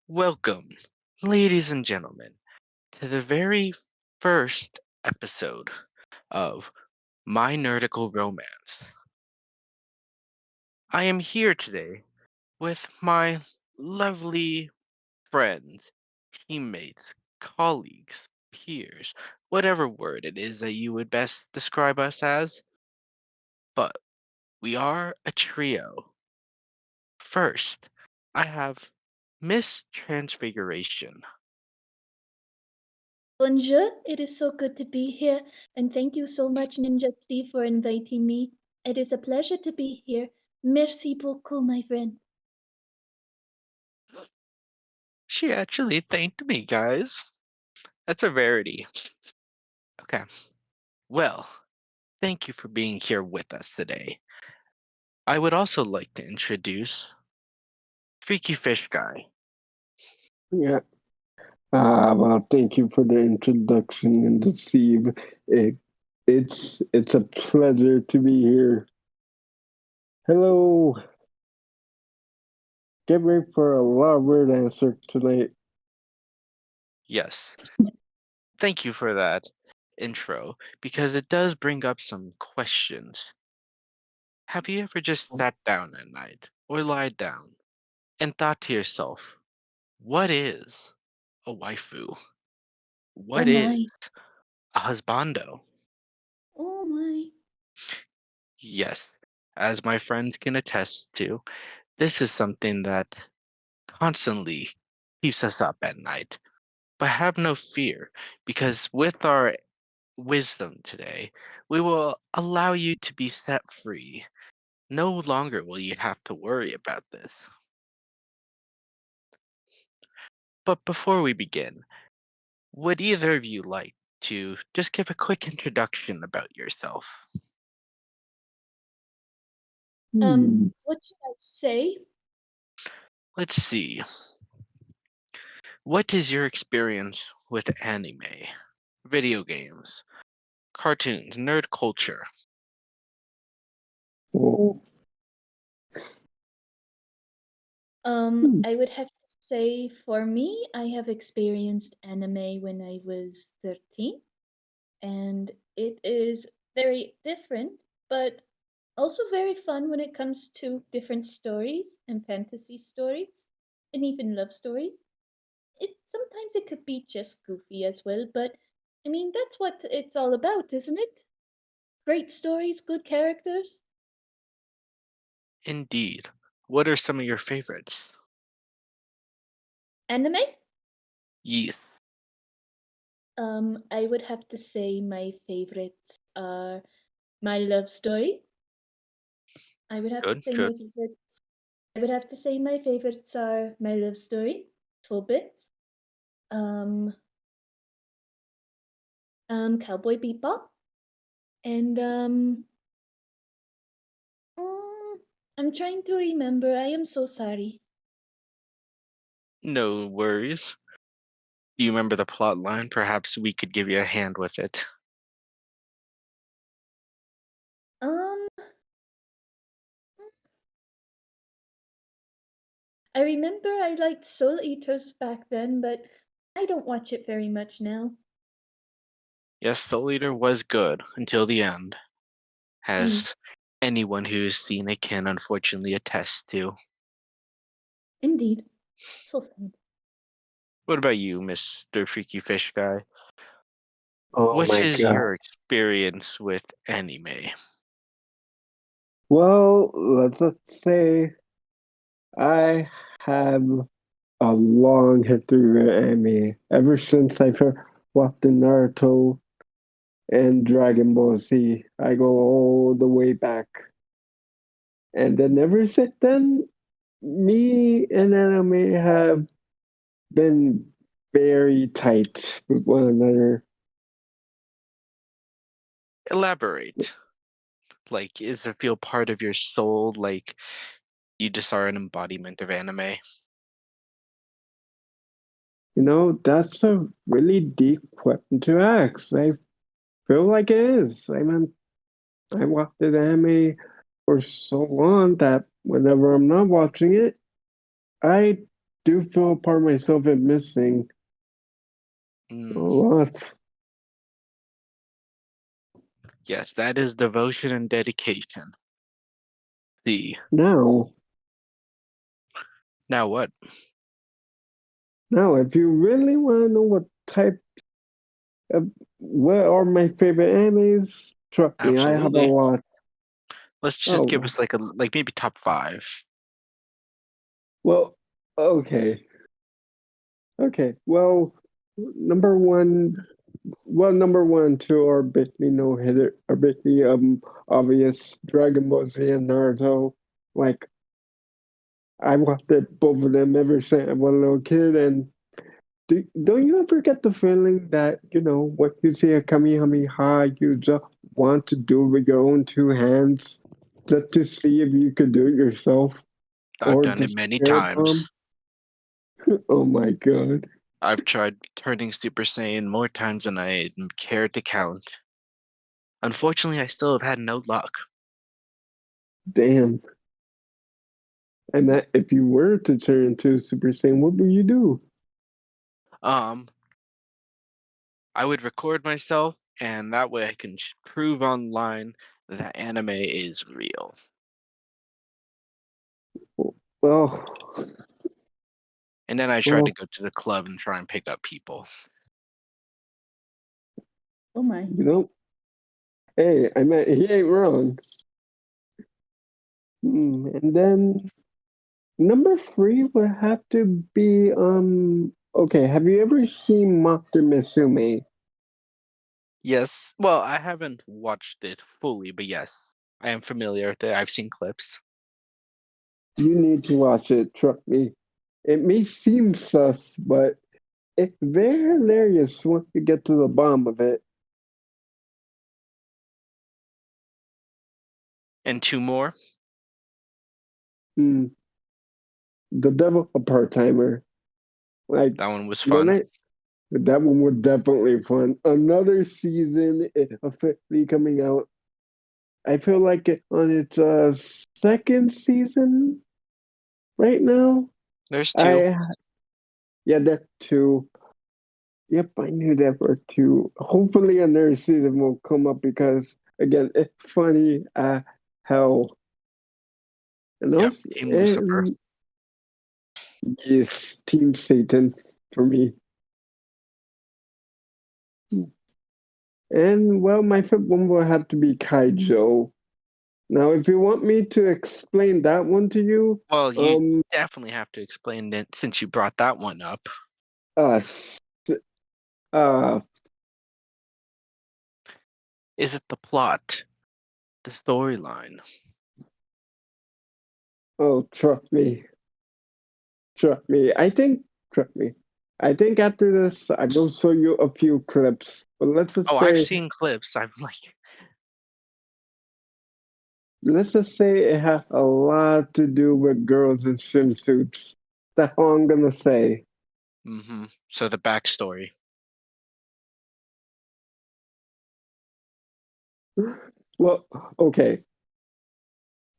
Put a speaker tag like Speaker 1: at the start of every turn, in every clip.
Speaker 1: Welcome, ladies and gentlemen, to the very first episode of My Nerdicle Romance. I am here today with my lovely friends, teammates, colleagues, peers, whatever word it is that you would best describe us as, but we are a trio. First, I have Miss Transfiguration.
Speaker 2: Bonjour, it is so good to be here, and thank you so much, Ninja Steve, for inviting me. It is a pleasure to be here. Merci beaucoup, my friend.
Speaker 1: She actually thanked me, guys. That's a rarity. Okay. Well, thank you for being here with us today. I would also like to introduce Freaky Fish Guy.
Speaker 3: Yeah. Well, thank you for the introduction, and Steve. It, it's a pleasure to be here. Hello. Get ready for a long answer tonight.
Speaker 1: Yes, thank you for that intro because it does bring up some questions. Have you ever just sat down at night or lied down and thought to yourself, what is a waifu?
Speaker 2: Oh
Speaker 1: What is
Speaker 2: my,
Speaker 1: a husbando?
Speaker 2: oh my.
Speaker 1: Yes, as my friends can attest to, this is something that constantly keeps us up at night. But have no fear, because with our wisdom today, we will allow you to be set free. No longer will you have to worry about this. But before we begin, would either of you like to just give a quick introduction about yourself?
Speaker 3: Hmm.
Speaker 2: What should I say?
Speaker 1: Let's see. What is your experience with anime, video games, cartoons, nerd culture?
Speaker 3: Oh. Hmm.
Speaker 2: I would have to say for me, I have experienced anime when I was 13, and it is very different, but also very fun when it comes to different stories and fantasy stories and even love stories. It sometimes it could be just goofy as well, but I mean that's what it's all about, isn't it? Great stories, good characters.
Speaker 1: Indeed. What are some of your favorites?
Speaker 2: Anime?
Speaker 1: Yes.
Speaker 2: I would have to say my favorites are My Love Story. I would have to
Speaker 1: Good,
Speaker 2: say
Speaker 1: good.
Speaker 2: my favorites. I would have to say my favorites are My Love Story, Full Bits, um, Cowboy Bebop, and I'm trying to remember. I am so sorry.
Speaker 1: No worries. Do you remember the plot line? Perhaps we could give you a hand with it.
Speaker 2: Um, I remember I liked Soul Eaters back then, but I don't watch it very much now.
Speaker 1: Yes, the leader was good until the end,
Speaker 2: Mm,
Speaker 1: as anyone who's seen it can unfortunately attest to.
Speaker 2: indeed. So sad.
Speaker 1: What about you, Mr. Freaky Fish Guy?
Speaker 3: Oh
Speaker 1: What
Speaker 3: my
Speaker 1: is
Speaker 3: God.
Speaker 1: your experience with anime?
Speaker 3: Well, let's just say I have a long history with anime. Ever since I first watched the Naruto and Dragon Ball Z, I go all the way back. And then ever since then, me and anime have been very tight with one another.
Speaker 1: Elaborate. Like, is it feel part of your soul? Like, you just are an embodiment of anime?
Speaker 3: That's a really deep question to ask. I feel like it is. I mean, I watched the anime for so long that whenever I'm not watching it, I do feel a part of myself is missing a
Speaker 1: Mm,
Speaker 3: lot.
Speaker 1: yes, that is devotion and dedication. See,
Speaker 3: Now,
Speaker 1: now what?
Speaker 3: now, if you really want to know what are my favorite animes, trust me, I have a
Speaker 1: Absolutely.
Speaker 3: lot.
Speaker 1: Let's just give
Speaker 3: Oh,
Speaker 1: us like maybe top five.
Speaker 3: well, okay, okay. Well, number one, number one, two are basically no hitter, are basically obvious. Dragon Ball Z and Naruto. Like I watched both of them ever since I was a little kid, and don't you ever get the feeling that, what you see a Kamehameha, you just want to do with your own two hands just to see if you could do it yourself
Speaker 1: I've
Speaker 3: or
Speaker 1: done
Speaker 3: the
Speaker 1: it many
Speaker 3: spirit
Speaker 1: times.
Speaker 3: bomb? Oh my god.
Speaker 1: I've tried turning Super Saiyan more times than I care to count. Unfortunately, I still have had no luck.
Speaker 3: Damn. And that if you were to turn into Super Saiyan, what would you do?
Speaker 1: Um, I would record myself, and that way I can prove online that anime is real.
Speaker 3: Well,
Speaker 1: And then I try to
Speaker 3: well,
Speaker 1: go to the club and try and pick up people.
Speaker 2: Oh my.
Speaker 3: you know, hey, I mean, he ain't wrong. And then number three would have to be okay, have you ever seen Master Misume?
Speaker 1: Yes, well, I haven't watched it fully, but yes, I am familiar with it. I've seen clips.
Speaker 3: You need to watch it, trust me. It may seem sus, but it's very hilarious once you get to the bottom of it.
Speaker 1: And two more.
Speaker 3: Hmm. The Devil a Part Timer. Like
Speaker 1: That one was
Speaker 3: when
Speaker 1: fun.
Speaker 3: that one was definitely fun. Another season is officially coming out. I feel like it on its second season right now.
Speaker 1: There's two.
Speaker 3: I Yeah, that too. Yep, I knew that were two. Hopefully another season will come up because again, it's funny how and
Speaker 1: Yep,
Speaker 3: also
Speaker 1: Team Lucifer.
Speaker 3: and yes, Team Satan for me. And well, my fifth one will have to be Kaijo. Now, if you want me to explain that one to you,
Speaker 1: Well, you definitely have to explain it since you brought that one up.
Speaker 3: s- uh,
Speaker 1: Is it the plot, the storyline?
Speaker 3: oh, trust me. Trust me. I think after this, I will show you a few clips. But
Speaker 1: Oh, I've seen clips. I'm like,
Speaker 3: let's just say it has a lot to do with girls in swimsuits. That's all I'm gonna say.
Speaker 1: So the backstory.
Speaker 3: Well, okay.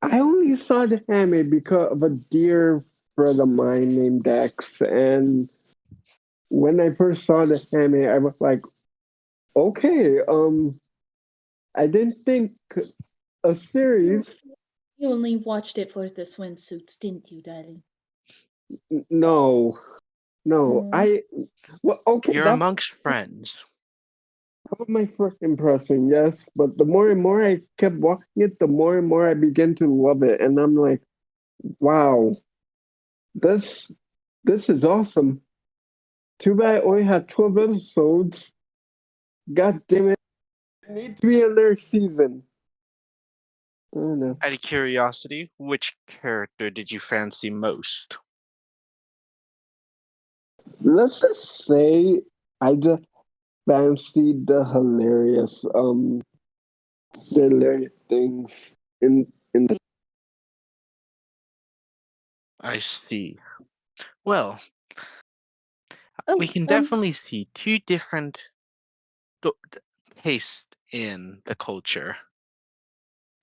Speaker 3: I only saw the anime because of a dear friend of mine named Dex, and when I first saw the anime, I was like, okay, I didn't think a
Speaker 2: You
Speaker 3: series.
Speaker 2: you only watched it for the swimsuits, didn't you, darling?
Speaker 3: No, no,
Speaker 2: Oh.
Speaker 3: well, okay,
Speaker 1: You're amongst friends.
Speaker 3: that was my first impression, yes, but the more and more I kept watching it, the more and more I began to love it, and I'm like, wow, this this is awesome. Too bad I only had 12 episodes. God damn it, it needs to be another season. I don't know.
Speaker 1: Out of curiosity, which character did you fancy most?
Speaker 3: Let's just say I just fancied the hilarious things in the
Speaker 1: I see. Well, we
Speaker 2: Oh,
Speaker 1: can definitely see two different tastes in the culture.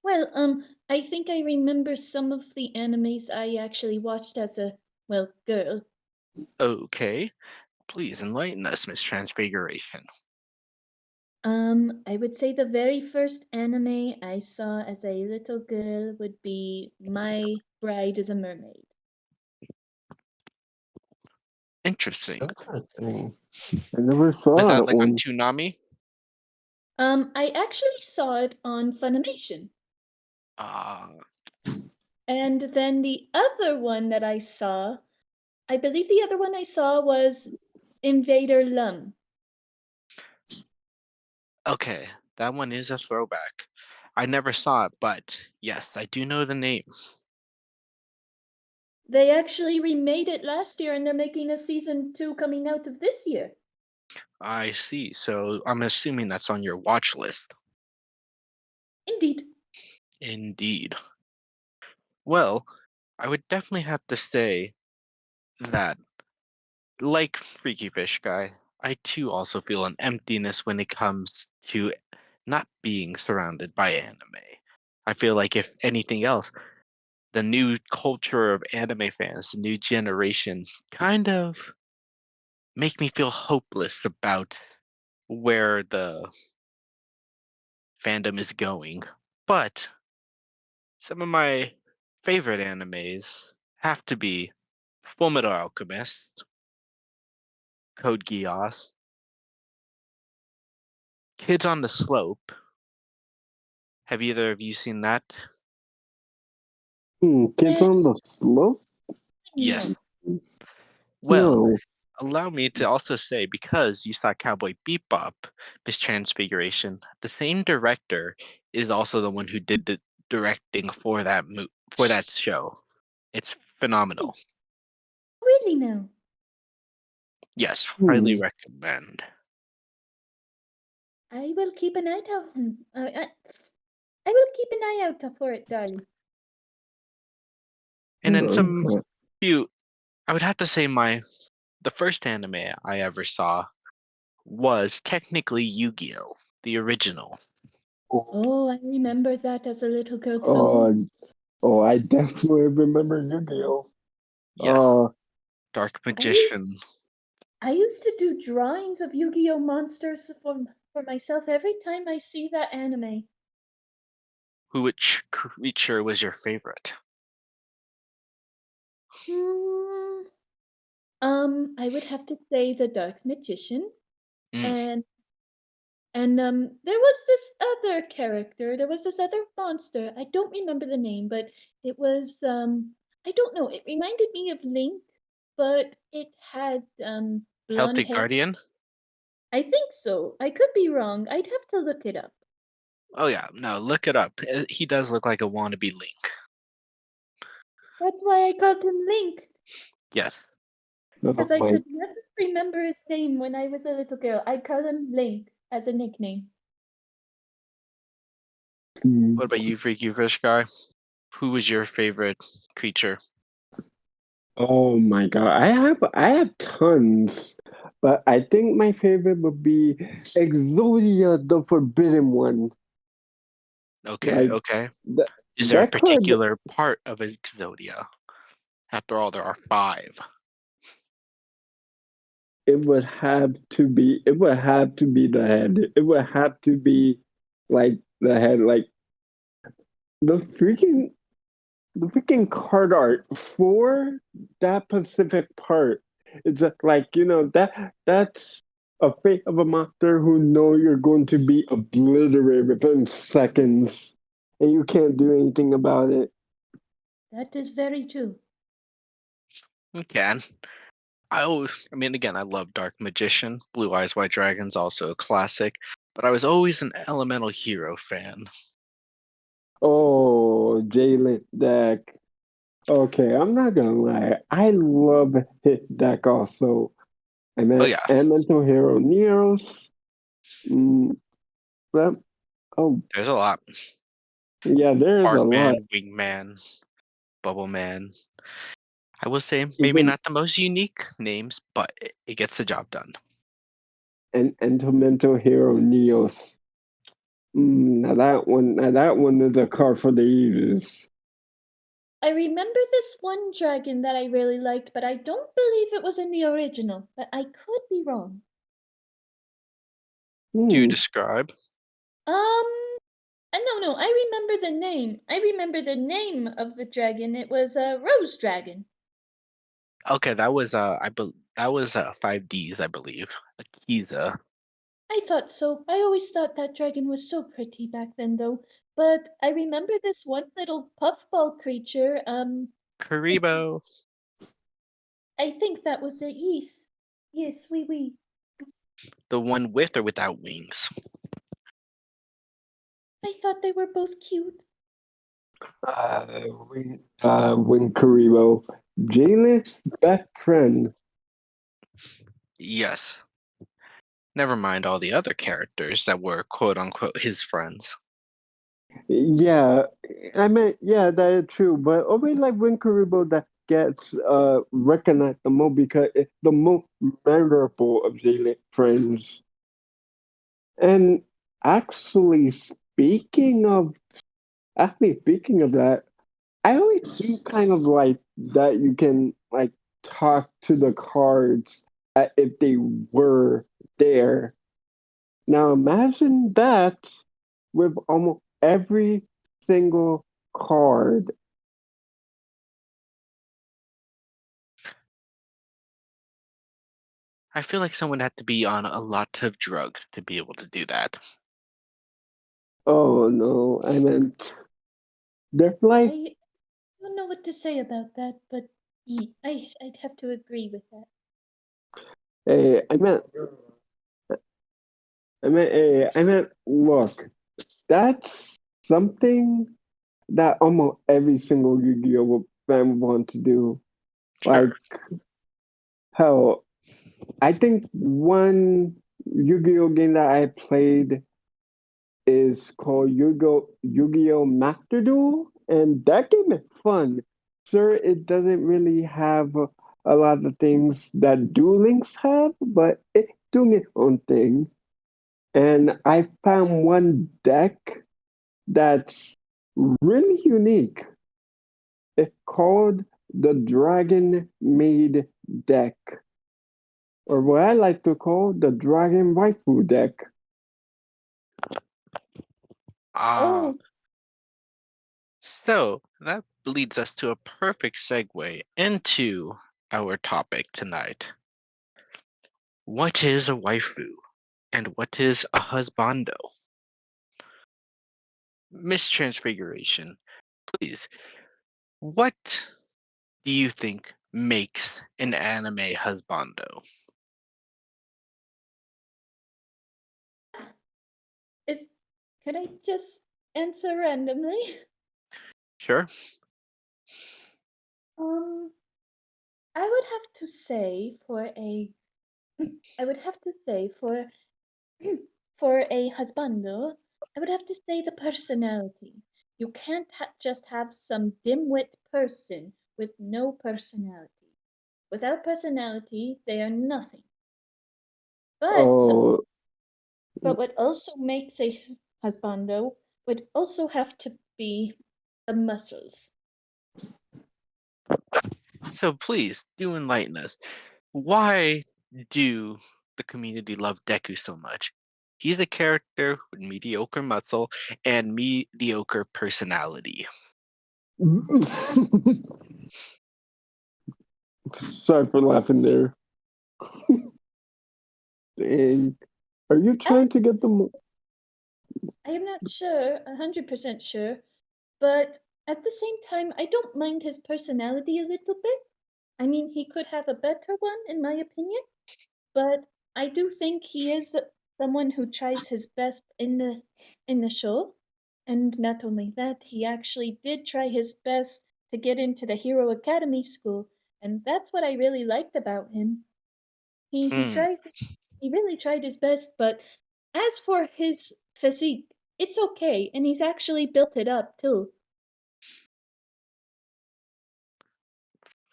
Speaker 2: well, I think I remember some of the animes I actually watched as a, well, girl.
Speaker 1: Okay, please enlighten us, Miss Transfiguration.
Speaker 2: I would say the very first anime I saw as a little girl would be My Bride is a Mermaid.
Speaker 1: Interesting.
Speaker 3: Interesting. I never
Speaker 1: Was
Speaker 3: saw
Speaker 1: that
Speaker 3: that
Speaker 1: like on
Speaker 3: one.
Speaker 1: Toonami?
Speaker 2: I actually saw it on Funimation.
Speaker 1: Ah,
Speaker 2: And then the other one that I saw, I believe the other one I saw was Invader Lum.
Speaker 1: okay. That one is a throwback. I never saw it, but yes, I do know the name.
Speaker 2: They actually remade it last year and they're making a season 2 coming out of this year.
Speaker 1: I see. So I'm assuming that's on your watch list.
Speaker 2: Indeed.
Speaker 1: Indeed. Well, I would definitely have to say that, like Freaky Fish Guy, I too also feel an emptiness when it comes to not being surrounded by anime. I feel like if anything else, the new culture of anime fans, the new generation, kind of make me feel hopeless about where the fandom is going. But some of my favorite animes have to be Fullmetal Alchemist, Code Geass, Kids on the Slope. Have either of you seen that?
Speaker 3: Kids on
Speaker 2: Yes.
Speaker 3: the Slope?
Speaker 1: Yes.
Speaker 2: No.
Speaker 1: Well,
Speaker 3: No.
Speaker 1: allow me to also say, because you saw Cowboy Bebop, Miss Transfiguration, the same director is also the one who did the directing for for that show. It's phenomenal.
Speaker 2: Really no.
Speaker 1: Yes, highly
Speaker 3: Hmm.
Speaker 1: recommend.
Speaker 2: I will keep an eye out. I will keep an eye out for it, darling.
Speaker 1: And then some
Speaker 3: Okay.
Speaker 1: few, I would have to say the first anime I ever saw was technically Yu-Gi-Oh, the original.
Speaker 2: Oh, I remember that as a little girl too.
Speaker 3: Oh, oh, I definitely remember Yu-Gi-Oh.
Speaker 1: Yes,
Speaker 3: Uh,
Speaker 1: Dark
Speaker 2: I used
Speaker 1: Magician,
Speaker 2: I used to do drawings of Yu-Gi-Oh monsters for myself every time I see that anime.
Speaker 1: which creature was your favorite?
Speaker 2: Hmm. I would have to say the Dark Magician,
Speaker 1: Mm,
Speaker 2: and there was this other character. There was this other monster. I don't remember the name, but it was I don't know. It reminded me of Link, but it had blonde
Speaker 1: Celtic
Speaker 2: hair.
Speaker 1: Guardian?
Speaker 2: I think so. I could be wrong. I'd have to look it up.
Speaker 1: Oh yeah, no, look it up. He does look like a wannabe Link.
Speaker 2: That's why I called him Link,
Speaker 1: Yes.
Speaker 3: oh
Speaker 2: because I
Speaker 3: my.
Speaker 2: could never remember his name when I was a little girl. I called him Link as a nickname.
Speaker 3: Hmm.
Speaker 1: What about you, Freaky Fish Guy? Who was your favorite creature?
Speaker 3: Oh my God. I have tons, but I think my favorite would be Exodia, the Forbidden One.
Speaker 1: Okay,
Speaker 3: Like
Speaker 1: okay.
Speaker 3: that
Speaker 1: Is there a
Speaker 3: that card,
Speaker 1: particular part of Exodia? After all, there are five.
Speaker 3: it would have to be the head. It would have to be like the head, like the freaking the freaking card art for that Pacific part. It's like, that's a fate of a monster who know you're going to be obliterated within seconds, and you can't do anything about it.
Speaker 2: That is very true.
Speaker 1: You can. I mean, again, I love Dark Magician. Blue Eyes White Dragon's also a classic, but I was always an Elemental Hero fan.
Speaker 3: Oh, Jalen deck. Okay, I'm not gonna lie. I love hit deck also. I
Speaker 1: Oh
Speaker 3: meant
Speaker 1: yeah,
Speaker 3: Elemental Hero Neros. Mm, but, oh,
Speaker 1: there's a lot.
Speaker 3: yeah, there's a lot.
Speaker 1: Barkman, Wingman, Bubbleman. I will say maybe
Speaker 3: Even
Speaker 1: not the most unique names, but it gets the job done.
Speaker 3: an Elemental Hero Neos. Now that one is a card for the ages.
Speaker 2: I remember this one dragon that I really liked, but I don't believe it was in the original. But I could be wrong.
Speaker 1: Do you
Speaker 3: Hmm.
Speaker 1: describe?
Speaker 2: No, I remember the name. I remember the name of the dragon. It was a rose dragon.
Speaker 1: Okay, that was 5Ds, I believe. Akiza.
Speaker 2: I thought so. I always thought that dragon was so pretty back then, though. But I remember this one little puffball creature. I think
Speaker 1: Karibo.
Speaker 2: I think that was it. Yes, yes, oui.
Speaker 1: The one with or without wings.
Speaker 2: I thought they were both cute.
Speaker 3: When Karibo, Jalen's best friend.
Speaker 1: Yes. Never mind all the other characters that were quote unquote his friends.
Speaker 3: Yeah, I mean, yeah, that is true. But always like when Karibo that gets recognized the most because it's the most memorable of Jalen's friends. And actually, speaking of that, I always do kind of like that you can like talk to the cards if they were there. Now imagine that with almost every single card.
Speaker 1: I feel like someone had to be on a lot of drugs to be able to do that.
Speaker 3: Oh no, I meant there's like
Speaker 2: I don't know what to say about that, but I'd have to agree with that.
Speaker 3: a I meant look, that's something that almost every single Yu-Gi-Oh fan would want to do.
Speaker 1: Sure.
Speaker 3: Like hell, I think one Yu-Gi-Oh game that I played is called Yu-Gi-Oh Master Duel, and that game is fun. Sure, it doesn't really have a lot of things that Duel Links have, but it's doing its own thing. And I found one deck that's really unique. It's called the Dragon Maid deck, or what I like to call the Dragon Waifu deck.
Speaker 1: Ah,
Speaker 2: Oh,
Speaker 1: so that leads us to a perfect segue into our topic tonight. What is a waifu and what is a husbando? Miss Transfiguration, please, what do you think makes an anime husbando?
Speaker 2: is could I just answer randomly?
Speaker 1: Sure.
Speaker 2: Um, I would have to say for a I would have to say for a husbando, I would have to say the personality. You can't just have some dimwit person with no personality. Without personality, they are nothing. But
Speaker 3: Oh,
Speaker 2: but what also makes a husbando would also have to be the muscles.
Speaker 1: So please do enlighten us. Why do the community love Deku so much? He's a character with mediocre muscle and mediocre personality.
Speaker 3: sorry for laughing there. And are you
Speaker 2: I
Speaker 3: trying to get them?
Speaker 2: I am not sure, 100% sure, but at the same time, I don't mind his personality a little bit. I mean, he could have a better one, in my opinion, but I do think he is someone who tries his best in the show. And not only that, he actually did try his best to get into the Hero Academy school, and that's what I really liked about him. He
Speaker 1: Hmm,
Speaker 2: tries he really tried his best, but as for his physique, it's okay, and he's actually built it up too.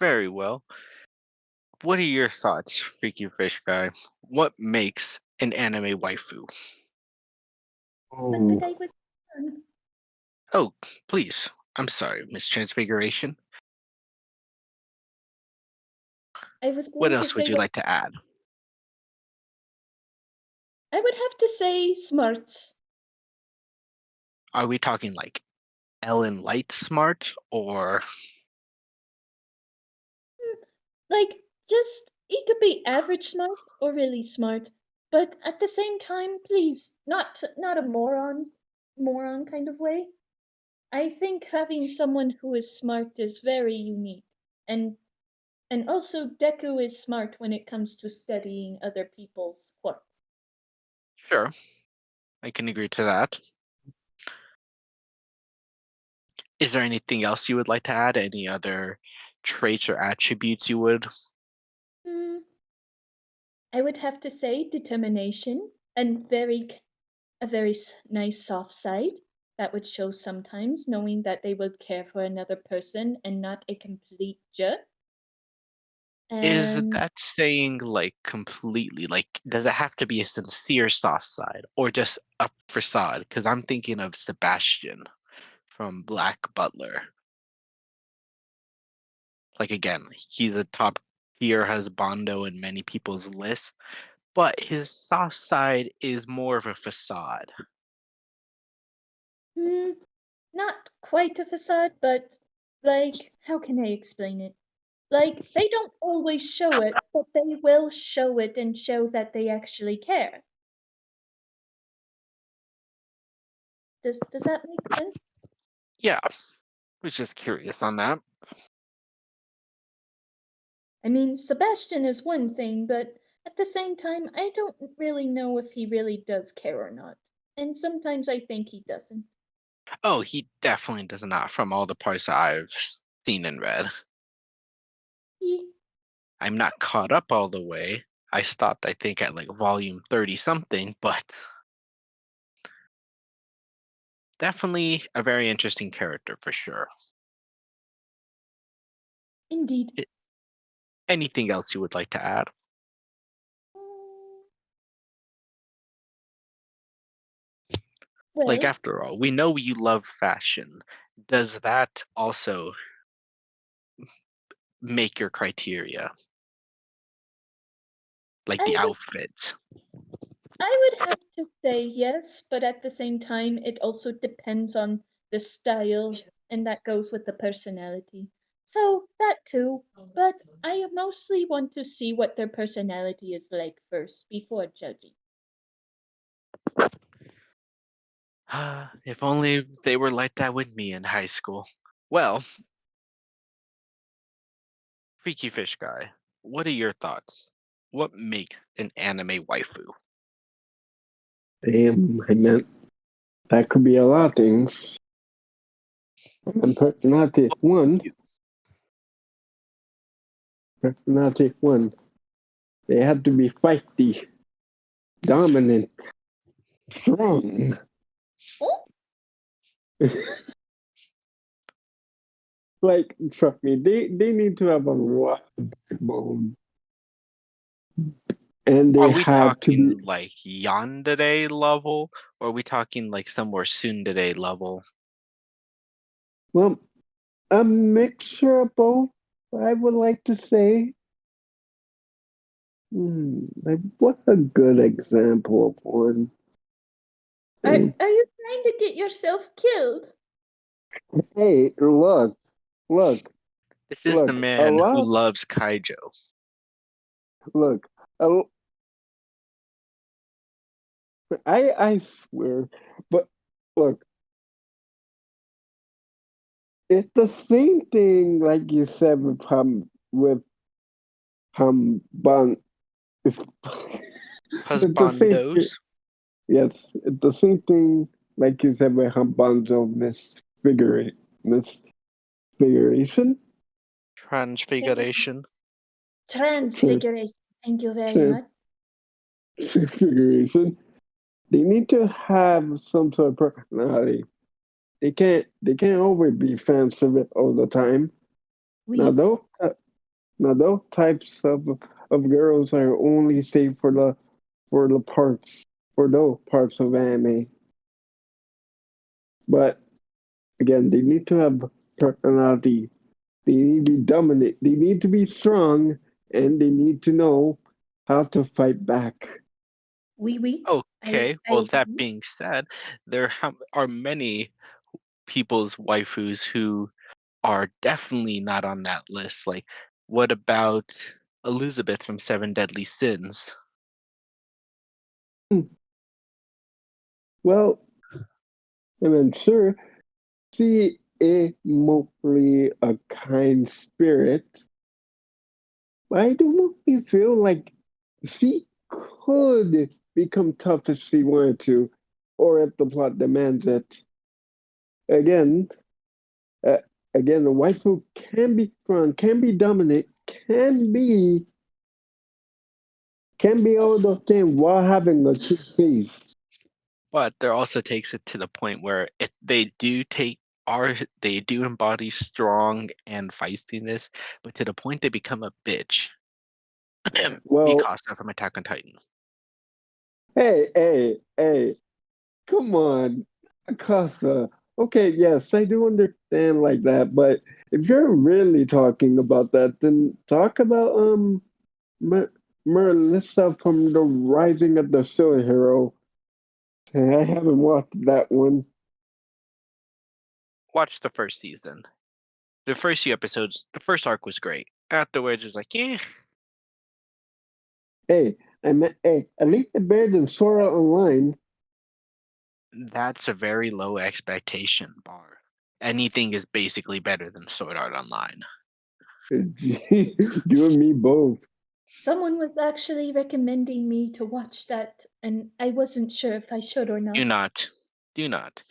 Speaker 1: very well. What are your thoughts, Freaky Fish Guy? What makes an anime waifu?
Speaker 2: But
Speaker 3: Oh,
Speaker 2: I was done.
Speaker 1: Oh, please. I'm sorry, Miss Transfiguration.
Speaker 2: I was
Speaker 1: What
Speaker 2: going to
Speaker 1: else would
Speaker 2: say
Speaker 1: you
Speaker 2: that
Speaker 1: like to add?
Speaker 2: I would have to say smarts.
Speaker 1: Are we talking like Ellen Light smart or
Speaker 2: Hmm, Like, just, it could be average smart or really smart. But at the same time, please, not a moron kind of way. I think having someone who is smart is very unique. And and also Deku is smart when it comes to studying other people's quirks.
Speaker 1: sure? I can agree to that. Is there anything else you would like to add? Any other traits or attributes you would?
Speaker 2: Hmm, I would have to say determination and a very nice soft side that would show sometimes, knowing that they would care for another person and not a complete jerk.
Speaker 1: Is
Speaker 2: And
Speaker 1: that saying like completely like does it have to be a sincere soft side or just a facade? Because I'm thinking of Sebastian from Black Butler. Like again, he's a top tier husbando in many people's lists, but his soft side is more of a facade.
Speaker 2: hmm, not quite a facade, but like, how can I explain it? Like, they don't always show it, but they will show it and show that they actually care. Does that make sense?
Speaker 1: Yeah, was just curious on that.
Speaker 2: I mean, Sebastian is one thing, but at the same time, I don't really know if he really does care or not. And sometimes I think he doesn't.
Speaker 1: Oh, he definitely does not from all the parts that I've seen and read.
Speaker 2: He,
Speaker 1: I'm not caught up all the way. I stopped, I think, at like volume 30 something, but definitely a very interesting character for sure.
Speaker 2: indeed.
Speaker 1: I- Anything else you would like to add?
Speaker 2: Mm,
Speaker 1: Like,
Speaker 2: Well,
Speaker 1: after all, we know you love fashion. Does that also make your criteria? Like the
Speaker 2: I would
Speaker 1: outfit?
Speaker 2: I would have to say yes, but at the same time, it also depends on the style, and that goes with the personality. So that too, but I mostly want to see what their personality is like first before judging.
Speaker 1: If only they were like that with me in high school. Well, Freaky Fish Guy, what are your thoughts? What makes an anime waifu?
Speaker 3: Damn, I meant that could be a lot of things. And
Speaker 1: You-
Speaker 3: personality one, they have to be feisty, dominant, strong.
Speaker 2: Oh,
Speaker 3: Like, trust me, they need to have a lot of backbone. And
Speaker 1: Are
Speaker 3: they
Speaker 1: we
Speaker 3: have to be,
Speaker 1: talking like yandere level, or are we talking like somewhere tsundere level?
Speaker 3: well, a mixture of both, I would like to say. Like, what's a good example of one? Hmm.
Speaker 2: are you trying to get yourself killed?
Speaker 3: Hey, look,
Speaker 1: This is the
Speaker 3: look,
Speaker 1: man who loves kaijo.
Speaker 3: look, a, I swear, but look, it's the same thing like you said with Hamban. It's, it's the same.
Speaker 1: Husbandos,
Speaker 3: Yes, it's the same thing like you said with Hambanzo misfiguration.
Speaker 1: transfiguration.
Speaker 3: Trans,
Speaker 2: Transfiguration. Thank you very
Speaker 3: trans,
Speaker 2: much.
Speaker 3: Transfiguration. They need to have some sort of personality. They can't always be fans of it all the time. Now
Speaker 2: We
Speaker 3: those now those types of girls are only saved for the parts for those parts of anime. But again, they need to have personality. They need to be dominant. They need to be strong, and they need to know how to fight back.
Speaker 2: Oui, oui.
Speaker 1: Okay,
Speaker 2: I
Speaker 1: well, that
Speaker 2: agree.
Speaker 1: being said, there are many people's waifus who are definitely not on that list. Like, what about Elizabeth from Seven Deadly Sins?
Speaker 3: Well, I mean, sure, she is mostly a kind spirit. But I do mostly feel like she could become tough if she wanted to, or if the plot demands it. Again, uh, again, the waifu can be strong, can be dominant, can be all those things while having a cute face.
Speaker 1: But there also takes it to the point where they do embody strong and feistiness, but to the point they become a bitch.
Speaker 3: Well,
Speaker 1: Mikasa from Attack on Titan.
Speaker 3: hey, come on, Akasa. Okay, yes, I do understand like that, but if you're really talking about that, then talk about Mer- Melissa from the Rising of the Silver Hero. I haven't watched that one.
Speaker 1: Watch the first season. The first few episodes, the first arc was great. Afterwards, it's like, yeah,
Speaker 3: Hey, at least it's better than Sora Online.
Speaker 1: that's a very low expectation bar. Anything is basically better than Sword Art Online.
Speaker 3: You and me both.
Speaker 2: Someone was actually recommending me to watch that, and I wasn't sure if I should or
Speaker 1: Do
Speaker 2: not.
Speaker 1: not, do not.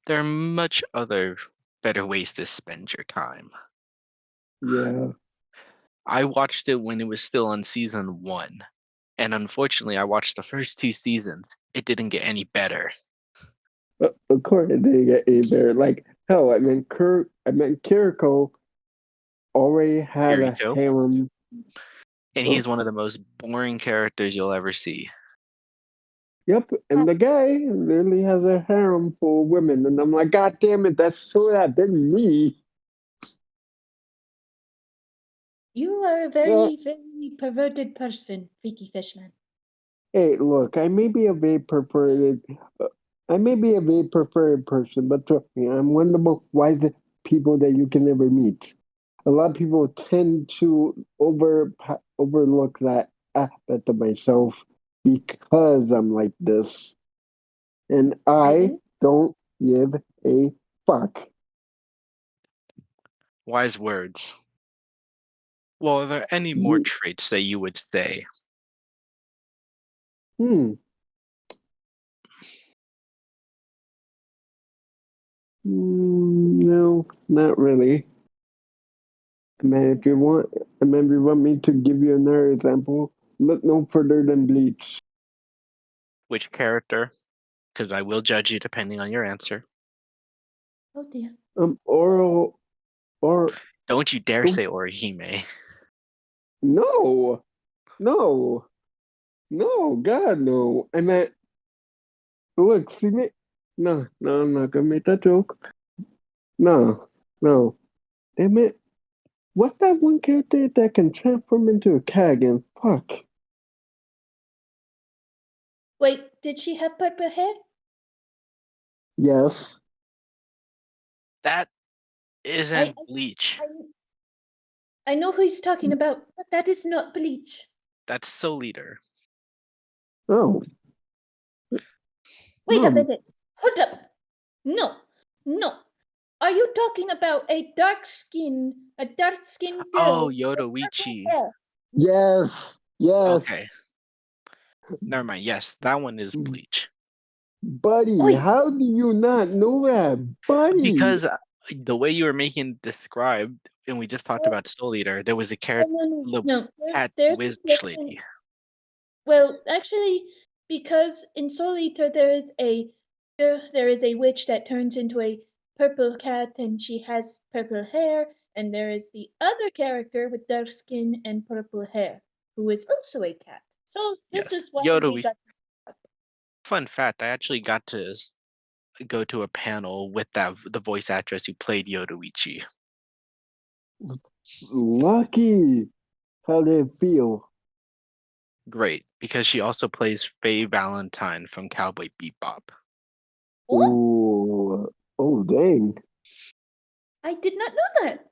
Speaker 1: There are much other better ways to spend your time.
Speaker 3: Yeah.
Speaker 1: I watched it when it was still on season one, and unfortunately, I watched the first two seasons. It didn't get any better.
Speaker 3: Of course, it didn't get either. Like hell, I meant Kiriko already had a
Speaker 1: Kirito,
Speaker 3: harem.
Speaker 1: and
Speaker 3: Uh,
Speaker 1: he's one of the most boring characters you'll ever see.
Speaker 3: yep, and the guy literally has a harem full of women, and I'm like, God damn it, that's so that been me.
Speaker 2: You are a
Speaker 3: Yeah.
Speaker 2: very, very perverted person, Vicky Fishman.
Speaker 3: Hey, look, uh, I may be a very preferred person, but trust me, I'm one of the most wisest people that you can ever meet. A lot of people tend to overlook that aspect of myself because I'm like this, and
Speaker 2: I
Speaker 3: I
Speaker 2: didn't.
Speaker 3: don't give a fuck.
Speaker 1: Wise words. Well, are there any more
Speaker 3: You,
Speaker 1: traits that you would say?
Speaker 3: hmm, no, not really. Man, if you want, if you want me to give you another example, look no further than Bleach.
Speaker 1: Which character? Because I will judge you depending on your answer.
Speaker 2: Oh dear.
Speaker 3: Oral or
Speaker 1: Don't you dare
Speaker 3: the
Speaker 1: say Orihime.
Speaker 3: no, no, no, God, no. I meant, look, see me. No, I'm not gonna make that joke. No, no. Damn it. What's that one character that can transform into a cat again? Fuck.
Speaker 2: Wait, did she have purple hair?
Speaker 3: Yes.
Speaker 1: That
Speaker 2: I,
Speaker 1: isn't Bleach.
Speaker 2: I, I know who he's talking about, but that is not Bleach.
Speaker 1: That's Soul Eater.
Speaker 3: Oh,
Speaker 2: Wait a
Speaker 3: hmm.
Speaker 2: minute. Hold up. No, no. Are you talking about a dark-skinned
Speaker 1: Oh,
Speaker 2: girl with purple
Speaker 1: Yodoichi.
Speaker 2: hair?
Speaker 3: Yes, yes.
Speaker 1: Okay, never mind. Yes, that one is Bleach.
Speaker 3: Buddy,
Speaker 2: Oi,
Speaker 3: how do you not know that? Buddy.
Speaker 1: Because the way you were making it described, and we just talked
Speaker 2: no,
Speaker 1: about Soul Eater, there was a
Speaker 2: no,
Speaker 1: character,
Speaker 2: no, no,
Speaker 1: little
Speaker 2: no.
Speaker 1: cat
Speaker 2: There's a
Speaker 1: witch
Speaker 2: difference.
Speaker 1: lady.
Speaker 2: Well, actually, because in Soul Eater there is a witch that turns into a purple cat and she has purple hair, and there is the other character with dark skin and purple hair who is also a cat. So this
Speaker 1: Yes,
Speaker 2: is why they
Speaker 1: Yodoichi.
Speaker 2: got.
Speaker 1: Fun fact: I actually got to go to a panel with the voice actress who played Yoruichi.
Speaker 3: Lucky. How did it feel?
Speaker 1: Great, because she also plays Faye Valentine from Cowboy Bebop.
Speaker 2: What?
Speaker 3: Ooh. Oh, dang.
Speaker 2: I did not know that.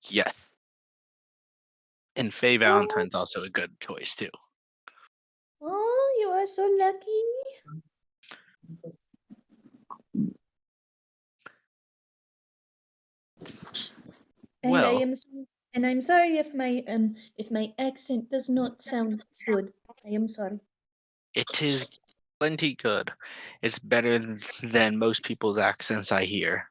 Speaker 1: Yes. And Faye
Speaker 2: Oh,
Speaker 1: Valentine's also a good choice too.
Speaker 2: oh, you are so lucky. And I
Speaker 1: Well,
Speaker 2: am and I'm sorry if my accent does not sound good. I am sorry.
Speaker 1: it is plenty good. It's better than most people's accents I hear.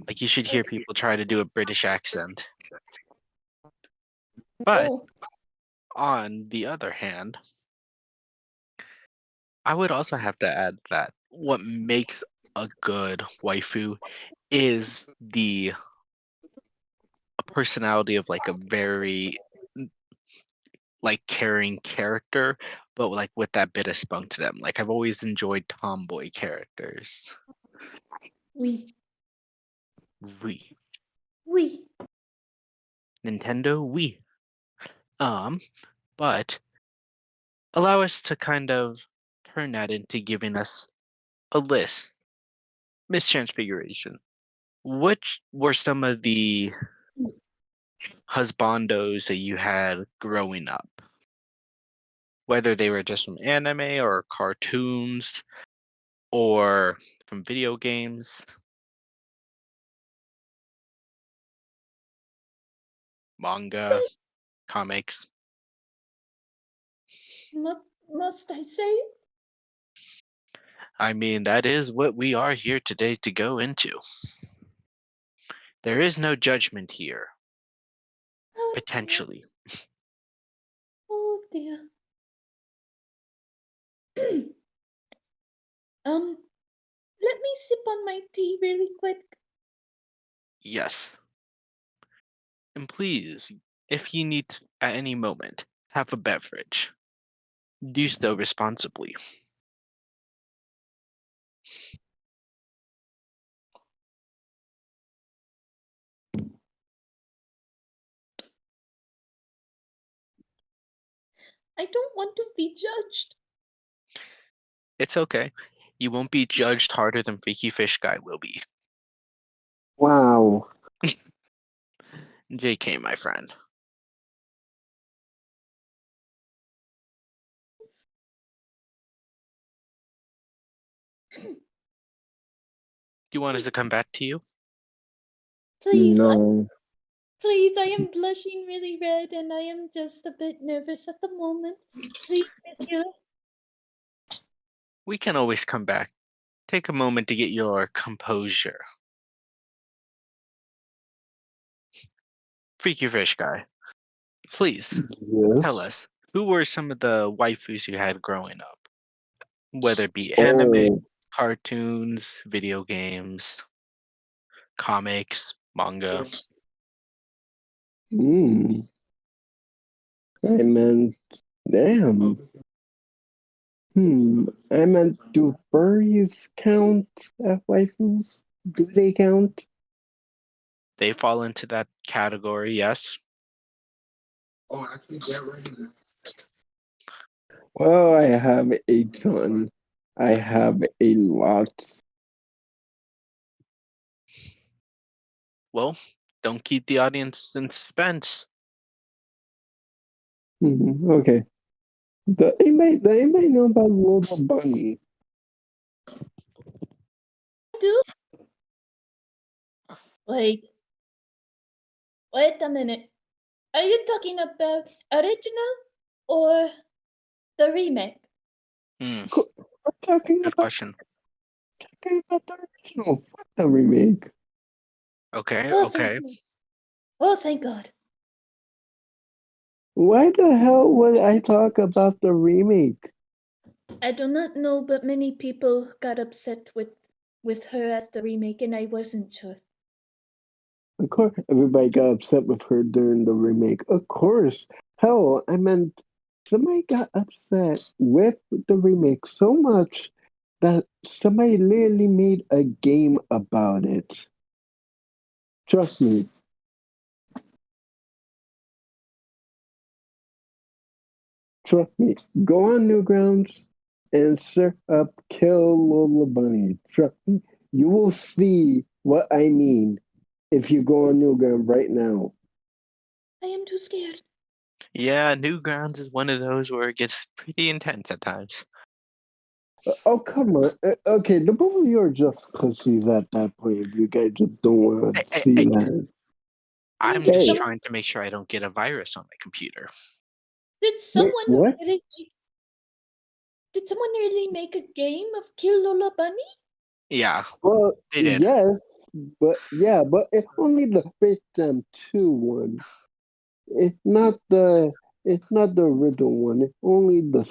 Speaker 1: Like you should hear people try to do a British accent. But
Speaker 2: Oh,
Speaker 1: on the other hand, I would also have to add that what makes a good waifu is the personality of like a very like caring character, but like with that bit of spunk to them. Like I've always enjoyed tomboy characters.
Speaker 2: oui,
Speaker 1: We
Speaker 2: oui.
Speaker 1: Nintendo we but allow us to kind of turn that into giving us a list. Mistransfiguration. Which were some of the husbandos that you had growing up? Whether they were just from anime or cartoons or from video games, manga, comics.
Speaker 2: Must I say?
Speaker 1: I mean, that is what we are here today to go into. There is no judgment here,
Speaker 2: Oh dear,
Speaker 1: potentially.
Speaker 2: oh dear. Let me sip on my tea really quick.
Speaker 1: Yes. And please, if you need to, at any moment, have a beverage, do so responsibly.
Speaker 2: I don't want to be judged.
Speaker 1: It's okay. You won't be judged harder than Freaky Fish Guy will be.
Speaker 3: Wow.
Speaker 1: JK, my friend. Do you want us to come back to you?
Speaker 2: Please,
Speaker 3: No.
Speaker 2: please, I am blushing really red and I am just a bit nervous at the moment. Please, monsieur.
Speaker 1: We can always come back. Take a moment to get your composure. Freaky Fish Guy, please tell
Speaker 3: Yes.
Speaker 1: us, who were some of the waifus you had growing up? Whether it be anime,
Speaker 3: Oh.
Speaker 1: cartoons, video games, comics, manga.
Speaker 3: Hmm. I meant, damn. I meant, do furries count as waifus? Do they count?
Speaker 1: They fall into that category, yes.
Speaker 3: Well, I have a ton. I have a lot.
Speaker 1: Well, don't keep the audience in suspense.
Speaker 3: Okay. They might know about Little Bunny.
Speaker 2: Do wait, wait a minute. Are you talking about original or the remake?
Speaker 1: Hmm,
Speaker 3: We're talking
Speaker 1: good
Speaker 3: about
Speaker 1: question.
Speaker 3: the original, what the remake.
Speaker 1: Okay,
Speaker 2: Oh, thank
Speaker 1: okay.
Speaker 2: God. Oh, thank God.
Speaker 3: Why the hell would I talk about the remake?
Speaker 2: I do not know, but many people got upset with her as the remake, and I wasn't sure.
Speaker 3: Of course, everybody got upset with her during the remake. Of course. Hell, I meant somebody got upset with the remake so much that somebody literally made a game about it. Trust me. Trust me. Go on Newgrounds and search up Kill Lola Bunny. Trust me. You will see what I mean if you go on Newgrounds right now.
Speaker 2: I am too scared.
Speaker 1: Yeah, Newgrounds is one of those where it gets pretty intense at times.
Speaker 3: Oh, come on. Okay, the both of you are just pussies at that point. You guys just don't want to see that.
Speaker 1: I'm
Speaker 2: Did
Speaker 1: just
Speaker 3: Hey,
Speaker 2: someone
Speaker 1: trying to make sure I don't get a virus on my computer.
Speaker 2: did
Speaker 3: wait,
Speaker 2: someone
Speaker 3: what?
Speaker 2: really make, did someone really make a game of Kill Lola Bunny?
Speaker 1: Yeah,
Speaker 3: Well,
Speaker 1: they did.
Speaker 3: yes, but yeah, but it's only the Fate Jam 2 one. It's not the it's not the original one. It's only the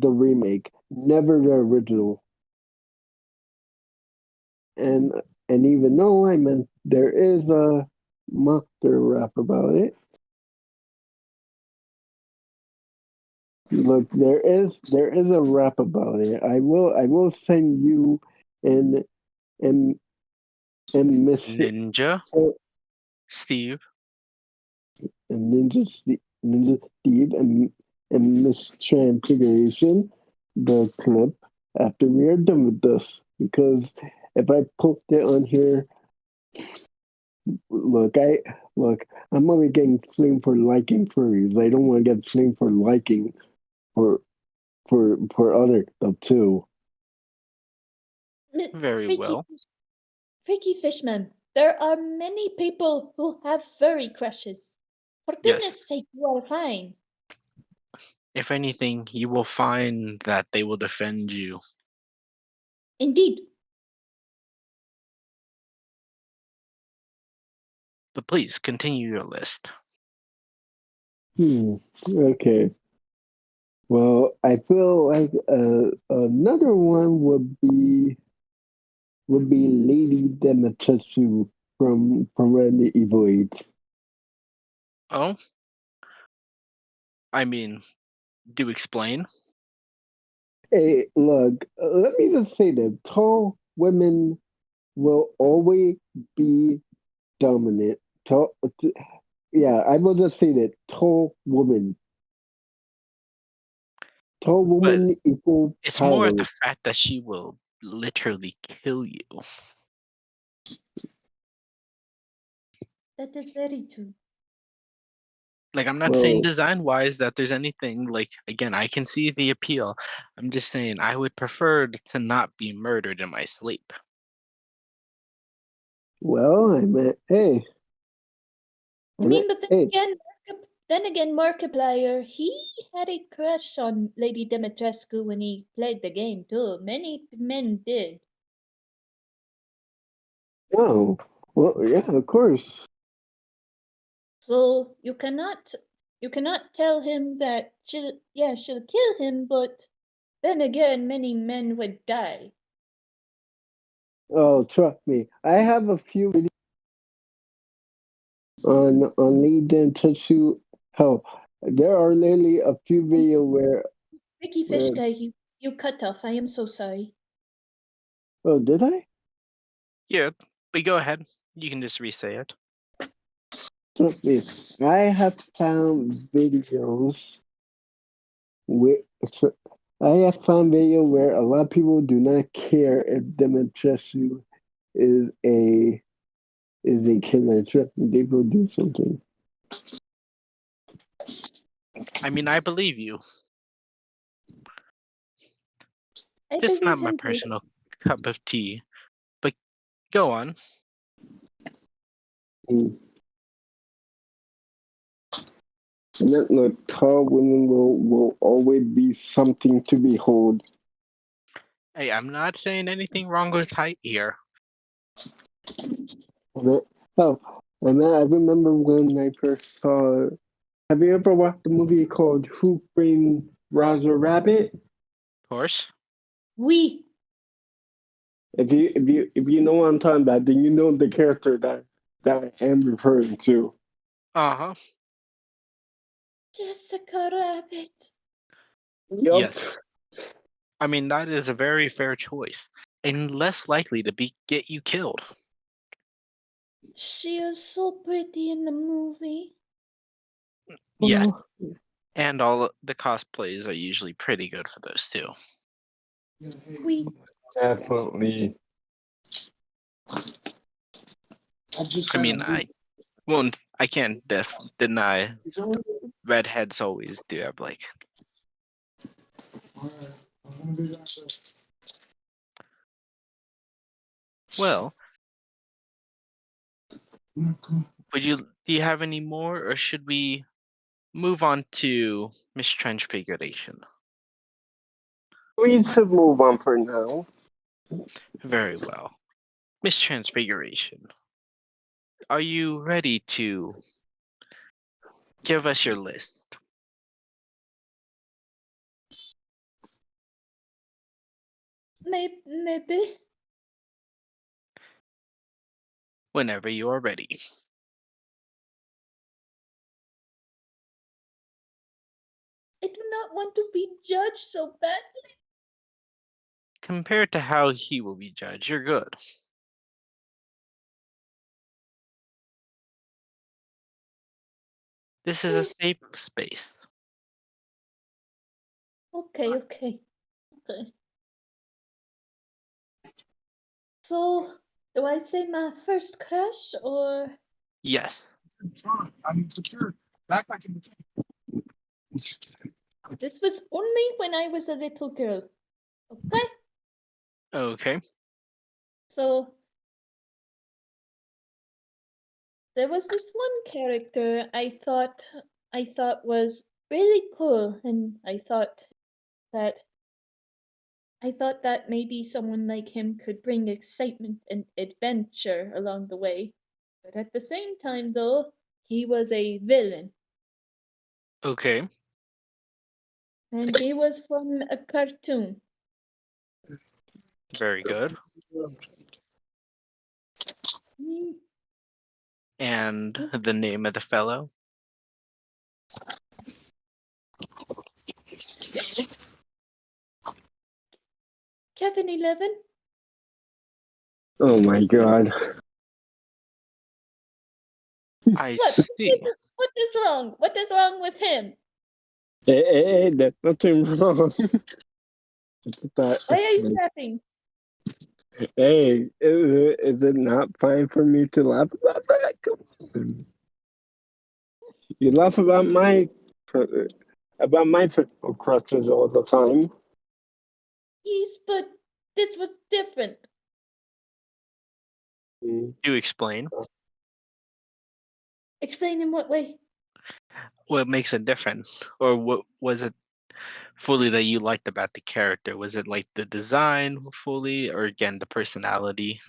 Speaker 3: remake, never the original. And and even though I meant there is a monster rap about it. Look, there is a rap about it. I will send you and and and Miss
Speaker 1: Ninja,
Speaker 3: and
Speaker 1: Steve.
Speaker 3: Ninja Steve and Miss Transfiguration the clip after we are done with this. Because if I put it on here, look, I'm only getting flamed for liking furries. I don't want to get flamed for liking for for other stuff too.
Speaker 1: Very
Speaker 2: Freaky,
Speaker 1: well.
Speaker 2: Freaky Fishman, there are many people who have furry crushes. For
Speaker 1: Yes.
Speaker 2: goodness sake, you are fine.
Speaker 1: If anything, you will find that they will defend you.
Speaker 2: Indeed.
Speaker 1: But please continue your list.
Speaker 3: Okay. Well, I feel like another one would be Lady Demetetsu from Red the Evil Eight.
Speaker 1: Oh, I mean, do explain.
Speaker 3: Hey, look, let me just say that tall women will always be dominant. Yeah, I will just say that tall
Speaker 1: But
Speaker 3: woman equal
Speaker 1: it's more
Speaker 3: power.
Speaker 1: the fact that she will literally kill you.
Speaker 2: That is very true.
Speaker 1: Like, I'm not saying
Speaker 3: Well,
Speaker 1: design wise that there's anything, like, again, I can see the appeal. I'm just saying I would prefer to not be murdered in my sleep.
Speaker 3: I mean, hey,
Speaker 2: I mean, but
Speaker 3: hey,
Speaker 2: then again, Markiplier, he had a crush on Lady Dimitrescu when he played the game too. Many men did.
Speaker 3: no, well, yeah, of course.
Speaker 2: So you cannot tell him that she'll kill him, but then again, many men would die.
Speaker 3: Oh, trust me, I have a few videos on LinkedIn touch you. Hell, there are literally a few videos
Speaker 2: Ricky Fish
Speaker 3: where
Speaker 2: guy, you cut off. I am so sorry.
Speaker 3: oh, did I?
Speaker 1: Yeah, but go ahead. You can just re-say it.
Speaker 3: Trust me, I have found videos where I have found video where a lot of people do not care if Demetrescu is a killer. Trust me, they will do something.
Speaker 1: I mean, I believe you.
Speaker 2: I
Speaker 1: Just not
Speaker 2: believe
Speaker 1: my
Speaker 2: in you.
Speaker 1: personal cup of tea. But go on.
Speaker 3: Mm. And then, look, tall women will always be something to behold.
Speaker 1: Hey, I'm not saying anything wrong with height here.
Speaker 3: And then, oh, and then I remember when I first saw. Have you ever watched a movie called Who Framed Roger Rabbit?
Speaker 1: Of course.
Speaker 2: We
Speaker 3: If you know what I'm talking about, then you know the character that I am referring to.
Speaker 1: Uh-huh.
Speaker 2: Jessica Rabbit.
Speaker 3: Yup.
Speaker 1: Yes. I mean, that is a very fair choice, and less likely to get you killed.
Speaker 2: She is so pretty in the movie.
Speaker 1: Yes,
Speaker 3: Oh,
Speaker 1: and all the cosplays are usually pretty good for those too.
Speaker 2: We
Speaker 3: definitely.
Speaker 1: I mean, I can't deny redheads always do have like. Well, do you have any more, or should we move on to Miss Transfiguration?
Speaker 3: We should move on for now.
Speaker 1: Very well. Miss Transfiguration, are you ready to give us your list?
Speaker 2: maybe
Speaker 1: Whenever you are ready.
Speaker 2: I do not want to be judged so badly.
Speaker 1: Compared to how he will be judged, you're good. This is a
Speaker 2: Eh,
Speaker 1: safe space.
Speaker 2: okay. So, do I say my first crush or
Speaker 1: Yes.
Speaker 2: this was only when I was a little girl? Okay,
Speaker 1: Okay.
Speaker 2: so there was this one character I thought was really cool, and that I thought that maybe someone like him could bring excitement and adventure along the way. But at the same time, though, he was a villain,
Speaker 1: Okay.
Speaker 2: and he was from a cartoon.
Speaker 1: Very good.
Speaker 2: Mm,
Speaker 1: And the name of the fellow?
Speaker 2: Kevin 11?
Speaker 3: Oh my god.
Speaker 1: I
Speaker 2: What?
Speaker 1: see.
Speaker 2: What is wrong? What is wrong with him?
Speaker 3: Hey, there's nothing wrong. But,
Speaker 2: Why are you laughing?
Speaker 3: hey, is it not fine for me to laugh about that? Come on. You laugh about my football crushes all the time.
Speaker 2: Yes, but this was different.
Speaker 3: Mm.
Speaker 1: Do explain
Speaker 2: Explain in what way?
Speaker 1: what makes it different, or what was it fully that you liked about the character? Was it like the design fully, or again the personality?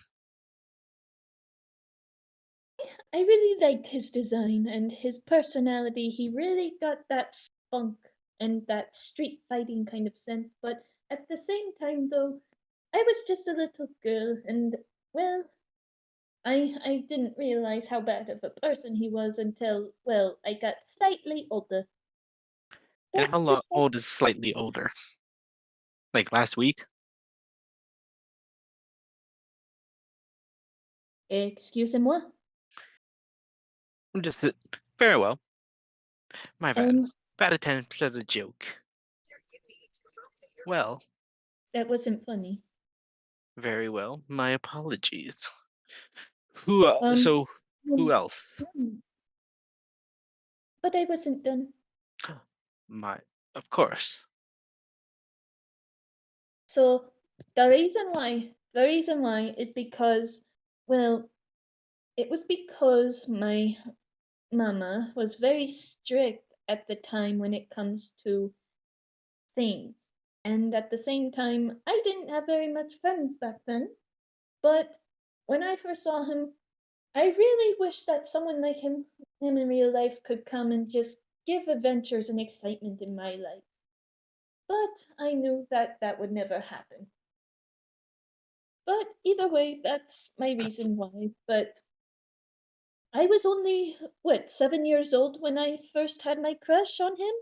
Speaker 2: I really liked his design and his personality. He really got that spunk and that street fighting kind of sense. But at the same time, though, I was just a little girl, and well, I didn't realize how bad of a person he was until, well, I got slightly older.
Speaker 1: And
Speaker 2: But
Speaker 1: how
Speaker 2: despite,
Speaker 1: old is slightly older? Like last week?
Speaker 2: excusez-moi,
Speaker 1: I'm just very well. My bad.
Speaker 2: um,
Speaker 1: Bad attempt at a joke. Well,
Speaker 2: that wasn't funny.
Speaker 1: very well. My apologies. Who
Speaker 2: Um,
Speaker 1: so who
Speaker 2: um,
Speaker 1: else?
Speaker 2: but I wasn't done.
Speaker 1: My of course.
Speaker 2: So the reason why is because, well, it was because my mama was very strict at the time when it comes to things. And at the same time, I didn't have very much friends back then. But when I first saw him, I really wish that someone like him in real life could come and just give adventures and excitement in my life. But I knew that that would never happen. But either way, that's my reason why. But I was only, what, 7 years old when I first had my crush on him?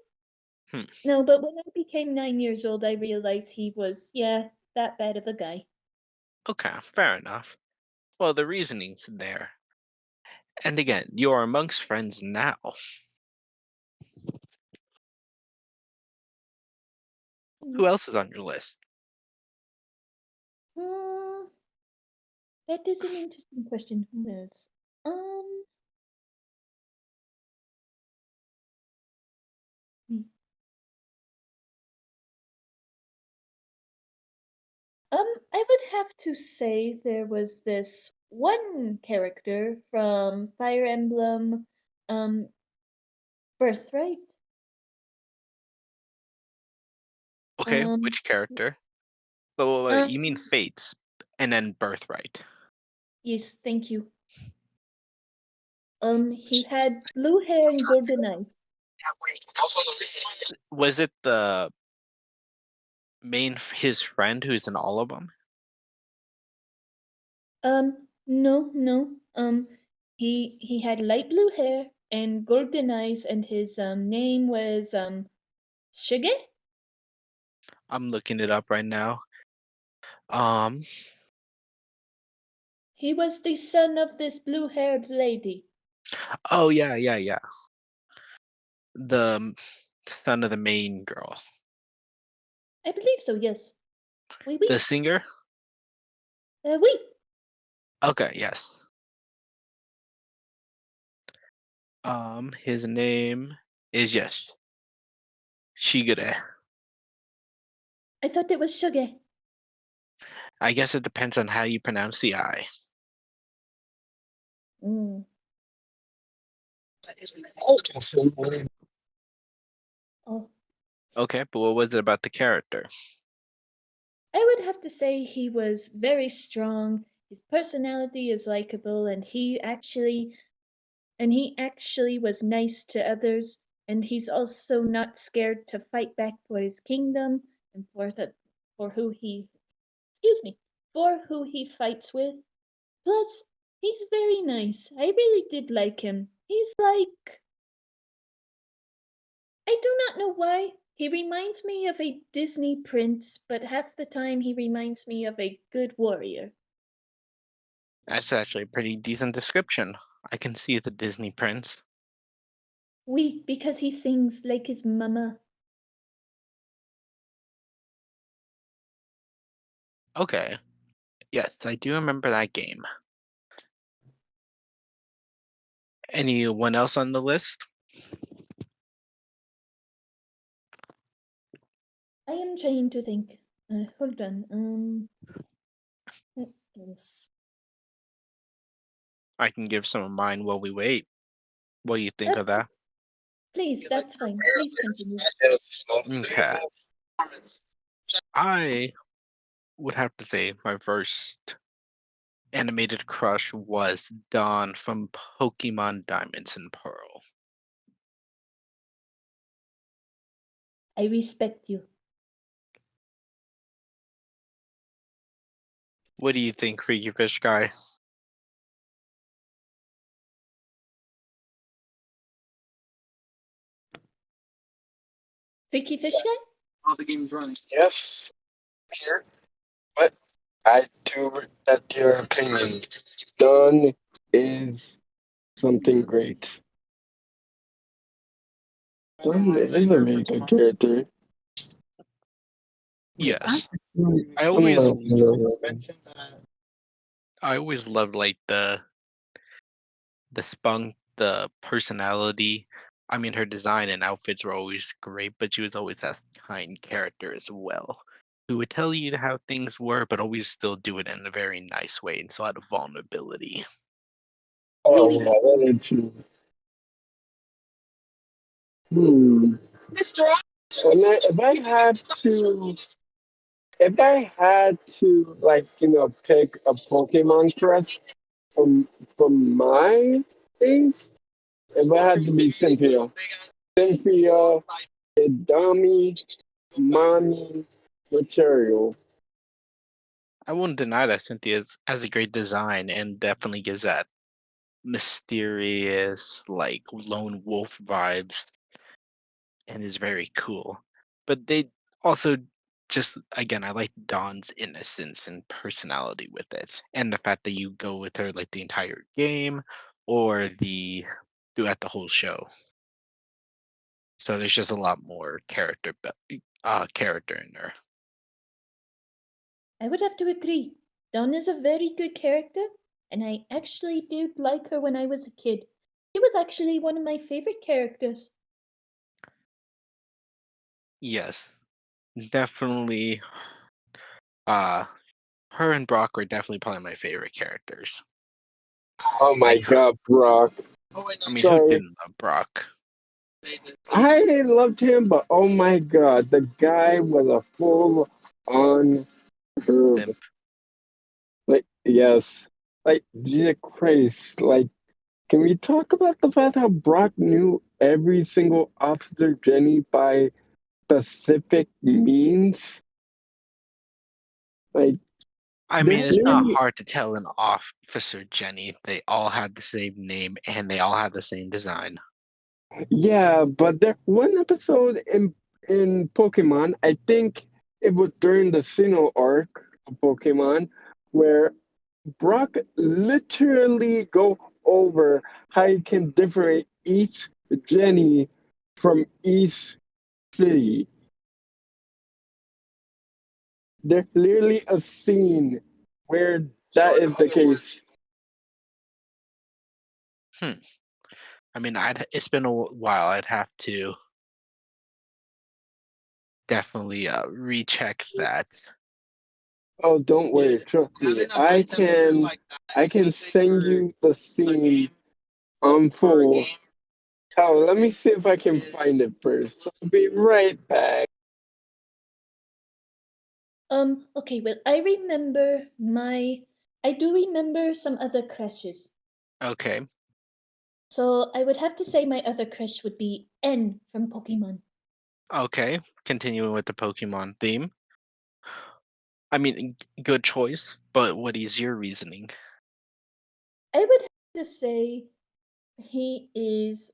Speaker 1: Hmm.
Speaker 2: No, but when I became 9 years old, I realized he was, yeah, that bad of a guy.
Speaker 1: Okay, fair enough. Well, the reasoning's there. And again, you are amongst friends now. Who
Speaker 2: Mhm.
Speaker 1: else is on your list?
Speaker 2: Hmm, that is an interesting question. Who else? Hmm. I would have to say there was this one character from Fire Emblem, um, Birthright.
Speaker 1: Okay,
Speaker 2: Um,
Speaker 1: which character? Oh, wait, you mean
Speaker 2: um,
Speaker 1: Fates and then Birthright.
Speaker 2: yes, thank you. He had blue hair and golden eyes.
Speaker 1: Was it the his friend who's in all of them?
Speaker 2: No, no. He had light blue hair and golden eyes, and his name was Shige.
Speaker 1: I'm looking it up right now. Um,
Speaker 2: He was the son of this blue-haired lady.
Speaker 1: oh yeah. The son of the main girl.
Speaker 2: I believe so. Yes. Oui,
Speaker 1: The
Speaker 2: oui.
Speaker 1: singer?
Speaker 2: Oui.
Speaker 1: Okay, yes. His name is yes, Shigure.
Speaker 2: I thought it was Shige.
Speaker 1: I guess it depends on how you pronounce the I.
Speaker 2: Mm. Oh,
Speaker 1: Okay, but what was it about the character?
Speaker 2: I would have to say he was very strong. His personality is likable, and he actually was nice to others. And he's also not scared to fight back for his kingdom and for who he excuse me for who he fights with. Plus, he's very nice. I really did like him. He's like, I do not know why. He reminds me of a Disney prince, but half the time he reminds me of a good warrior.
Speaker 1: That's actually a pretty decent description. I can see the Disney prince.
Speaker 2: Oui, because he sings like his mama.
Speaker 1: Okay, yes, I do remember that game. Anyone else on the list?
Speaker 2: I am trying to think. Hold on. What else?
Speaker 1: I can give some of mine while we wait. What do you think
Speaker 2: Uh,
Speaker 1: of that?
Speaker 2: please, that's fine. Please continue.
Speaker 1: Okay. I would have to say my first animated crush was Dawn from Pokemon Diamonds and Pearl.
Speaker 2: I respect you.
Speaker 1: What do you think, Freaky Fish Guy?
Speaker 2: Vicky Fish Guy?
Speaker 3: Yes, sure. But I do respect your opinion. Done is something great. Done is a really good character.
Speaker 1: Yes. I
Speaker 3: I'm
Speaker 1: always
Speaker 3: not gonna
Speaker 1: I always loved like the spunk, the personality. I mean, her design and outfits were always great, but she was always that kind character as well, who would tell you how things were, but always still do it in a very nice way and so out of vulnerability.
Speaker 3: Oh,
Speaker 2: Maybe.
Speaker 3: yeah, that is true. Hmm. If I had to, like, pick a Pokemon crush from my days, if I had to be Cynthia, Idami, Mommy, Material.
Speaker 1: I won't deny that Cynthia has a great design and definitely gives that mysterious, like lone wolf vibes. and is very cool. But they also just again, I like Dawn's innocence and personality with it, and the fact that you go with her like the entire game, or throughout the whole show. So there's just a lot more character in there.
Speaker 2: I would have to agree. Dawn is a very good character, and I actually did like her when I was a kid. She was actually one of my favorite characters.
Speaker 1: Yes, definitely. Uh, her and Brock were definitely probably my favorite characters.
Speaker 3: Oh my
Speaker 1: Like,
Speaker 3: God, Brock.
Speaker 1: I mean, who
Speaker 3: Sorry.
Speaker 1: didn't love Brock?
Speaker 3: I loved him, but oh my God, the guy was a full on herb.
Speaker 1: Simp.
Speaker 3: Like, yes. Like, Jesus Christ. Like, can we talk about the fact how Brock knew every single Officer Jenny by specific means? Like,
Speaker 1: I
Speaker 3: they're
Speaker 1: mean, it's not
Speaker 3: literally,
Speaker 1: hard to tell an Officer Jenny. They all had the same name and they all had the same design.
Speaker 3: yeah, but there one episode in Pokemon, I think it was during the Sinnoh arc of Pokemon, where Brock literally go over how you can differentiate each Jenny from each city. There's literally a scene where that is the case.
Speaker 1: Hmm. I mean, it's been a while. I'd have to definitely recheck that.
Speaker 3: Oh, don't worry, trust me. I can send you the scene on full. Oh, let me see if I can find it first. I'll be right back.
Speaker 2: Okay, well, I do remember some other crushes.
Speaker 1: Okay.
Speaker 2: So I would have to say my other crush would be N from Pokemon.
Speaker 1: Okay. Continuing with the Pokemon theme. I mean, good choice, but what is your reasoning?
Speaker 2: I would have to say he is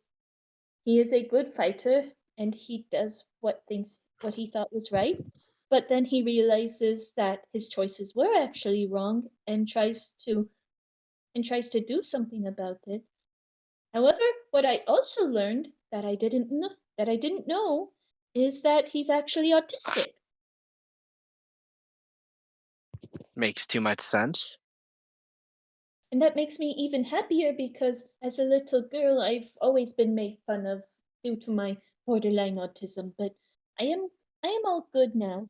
Speaker 2: he is a good fighter and he does what he thought was right. But then he realizes that his choices were actually wrong and tries to do something about it. However, what I also learned that I didn't know is that he's actually autistic.
Speaker 1: Makes too much sense.
Speaker 2: And that makes me even happier because as a little girl I've always been made fun of due to my borderline autism, but I am I am all good now.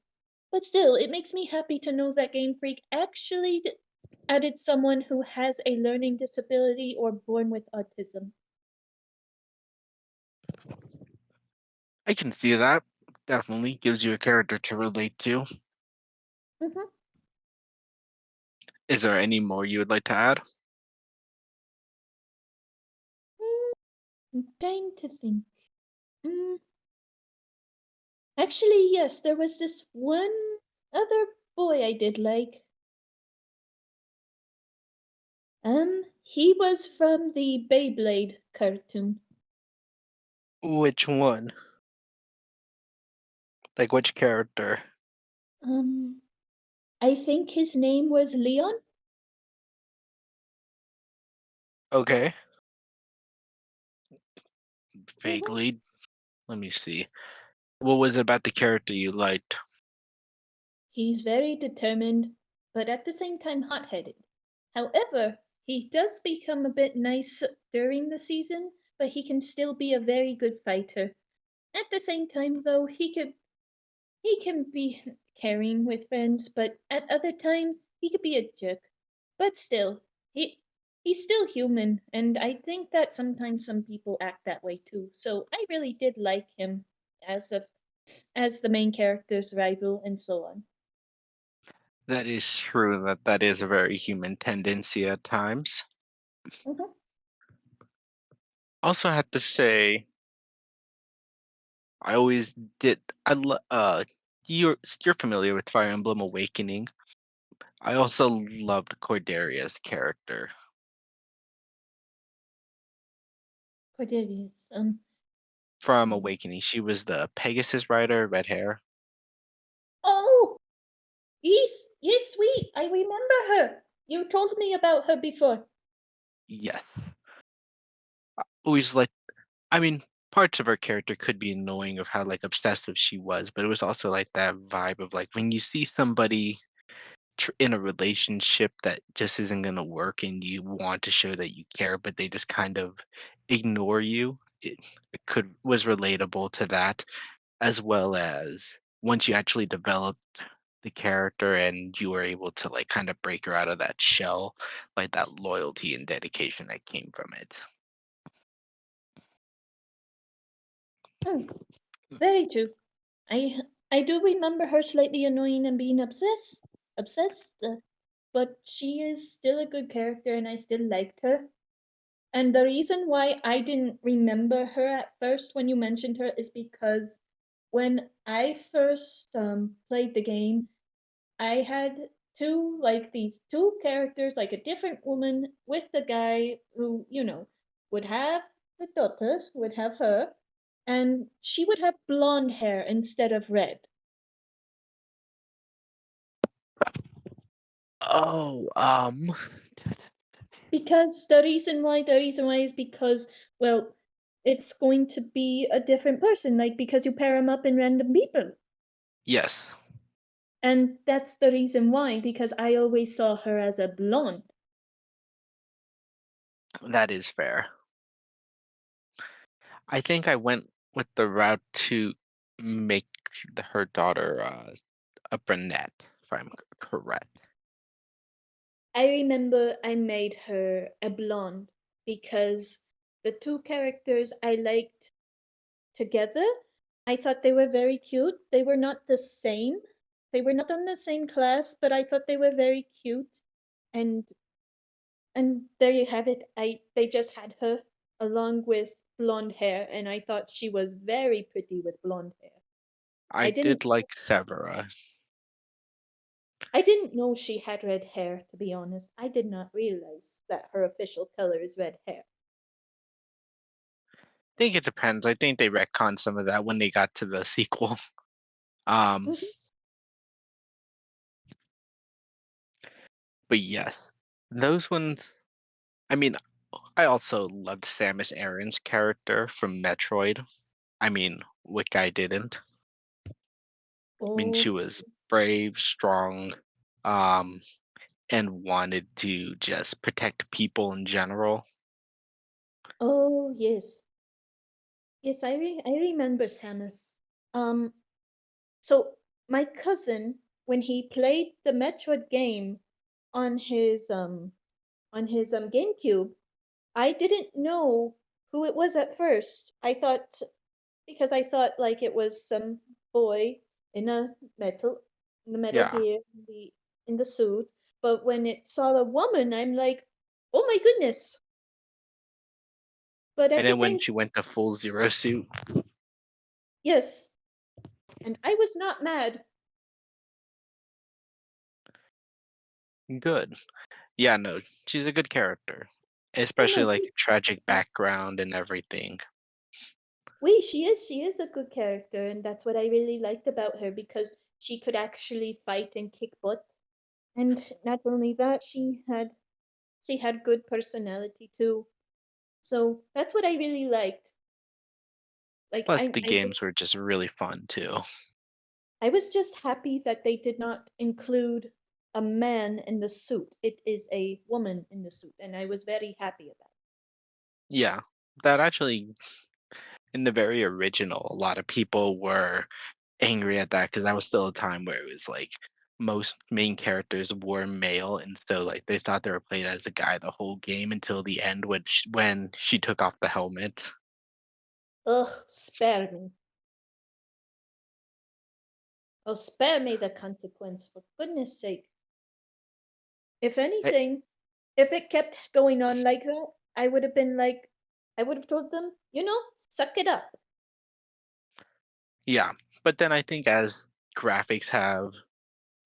Speaker 2: But still, it makes me happy to know that Game Freak actually added someone who has a learning disability or born with autism.
Speaker 1: I can see that. Definitely gives you a character to relate to.
Speaker 2: hmm
Speaker 1: Is there any more you would like to add?
Speaker 2: I'm trying to think. Mm, Actually, yes, there was this one other boy I did like. He was from the Beyblade cartoon.
Speaker 1: Which one? Like which character?
Speaker 2: Um, I think his name was Leon.
Speaker 1: Okay.
Speaker 2: hmm
Speaker 1: Vaguely. Let me see. What was it about the character you liked?
Speaker 2: He's very determined, but at the same time hot-headed. However, he does become a bit nice during the season, but he can still be a very good fighter. At the same time, though, he can be caring with friends, but at other times he could be a jerk. But still, he's still human, and I think that sometimes some people act that way too. So I really did like him as a as the main character's rival and so on.
Speaker 1: That is true that is a very human tendency at times.
Speaker 2: hmm
Speaker 1: Also have to say I always did I you're familiar with Fire Emblem Awakening. I also loved Corderia's character.
Speaker 2: Cordelius.
Speaker 1: from Awakening. She was the Pegasus rider, red hair.
Speaker 2: Oh, yes, yes, sweet. I remember her. You told me about her before.
Speaker 1: Yes. Always like, I mean, parts of her character could be annoying of how like obsessive she was, but it was also like that vibe of like when you see somebody in a relationship that just isn't going to work and you want to show that you care but they just kind of ignore you. It could was relatable to that, as well as once you actually developed the character and you were able to like kind of break her out of that shell, like that loyalty and dedication that came from it.
Speaker 2: Hmm, very true. I do remember her slightly annoying and being obsessed, but she is still a good character, and I still liked her. And the reason why I didn't remember her at first when you mentioned her is because when I first played the game, I had these two characters, like a different woman with the guy who, would have the daughter, would have her, and she would have blonde hair instead of red.
Speaker 1: Oh,
Speaker 2: Because the reason why is because, well, it's going to be a different person, like because you pair them up in random people.
Speaker 1: yes,
Speaker 2: And that's the reason why, because I always saw her as a blonde.
Speaker 1: that is fair. I think I went with the route to make her daughter a brunette, if I'm correct.
Speaker 2: I remember I made her a blonde because the two characters I liked together, I thought they were very cute. They were not the same. They were not on the same class, but I thought they were very cute. And and there you have it. They just had her along with blonde hair, and I thought she was very pretty with blonde hair.
Speaker 1: I
Speaker 2: I
Speaker 1: did
Speaker 2: didn't
Speaker 1: like Severa.
Speaker 2: I didn't know she had red hair, to be honest. I did not realize that her official color is red hair.
Speaker 1: I think it depends. I think they retconned some of that when they got to the sequel. Um,
Speaker 2: Mhm.
Speaker 1: but yes, those ones. I mean, I also loved Samus Aran's character from Metroid. I mean, what guy didn't? I mean,
Speaker 2: Oh,
Speaker 1: she was brave, strong, um, and wanted to just protect people in general.
Speaker 2: oh yes, yes. I remember Samus. Um, so my cousin, when he played the Metroid game on his GameCube, I didn't know who it was at first. I thought like it was some boy in a Metal
Speaker 1: Yeah,
Speaker 2: Gear in the suit. But when it saw a woman, I'm like, oh my goodness. But
Speaker 1: and
Speaker 2: at the
Speaker 1: then when
Speaker 2: same,
Speaker 1: she went to full Zero Suit,
Speaker 2: yes, and I was not mad.
Speaker 1: good. Yeah, no, she's a good character,
Speaker 2: Oh
Speaker 1: especially
Speaker 2: no,
Speaker 1: like tragic
Speaker 2: she-
Speaker 1: background and everything.
Speaker 2: wait, she is a good character, and that's what I really liked about her because she could actually fight and kick butt. And not only that, she had good personality too. So that's what I really liked. Like
Speaker 1: Plus,
Speaker 2: I
Speaker 1: the
Speaker 2: I
Speaker 1: games were just really fun too.
Speaker 2: I was just happy that they did not include a man in the suit. It is a woman in the suit, and I was very happy about
Speaker 1: Yeah, that actually, in the very original, a lot of people were angry at that because that was still a time where it was like most main characters were male, and so like they thought they were played as a guy the whole game until the end when she took off the helmet.
Speaker 2: it. Ugh, spare me. Oh, spare me the consequence, for goodness sake. If
Speaker 1: Eh,
Speaker 2: anything, if it kept going on like that, I would have been like, I would have told them, suck it up.
Speaker 1: yeah, but then I think as graphics have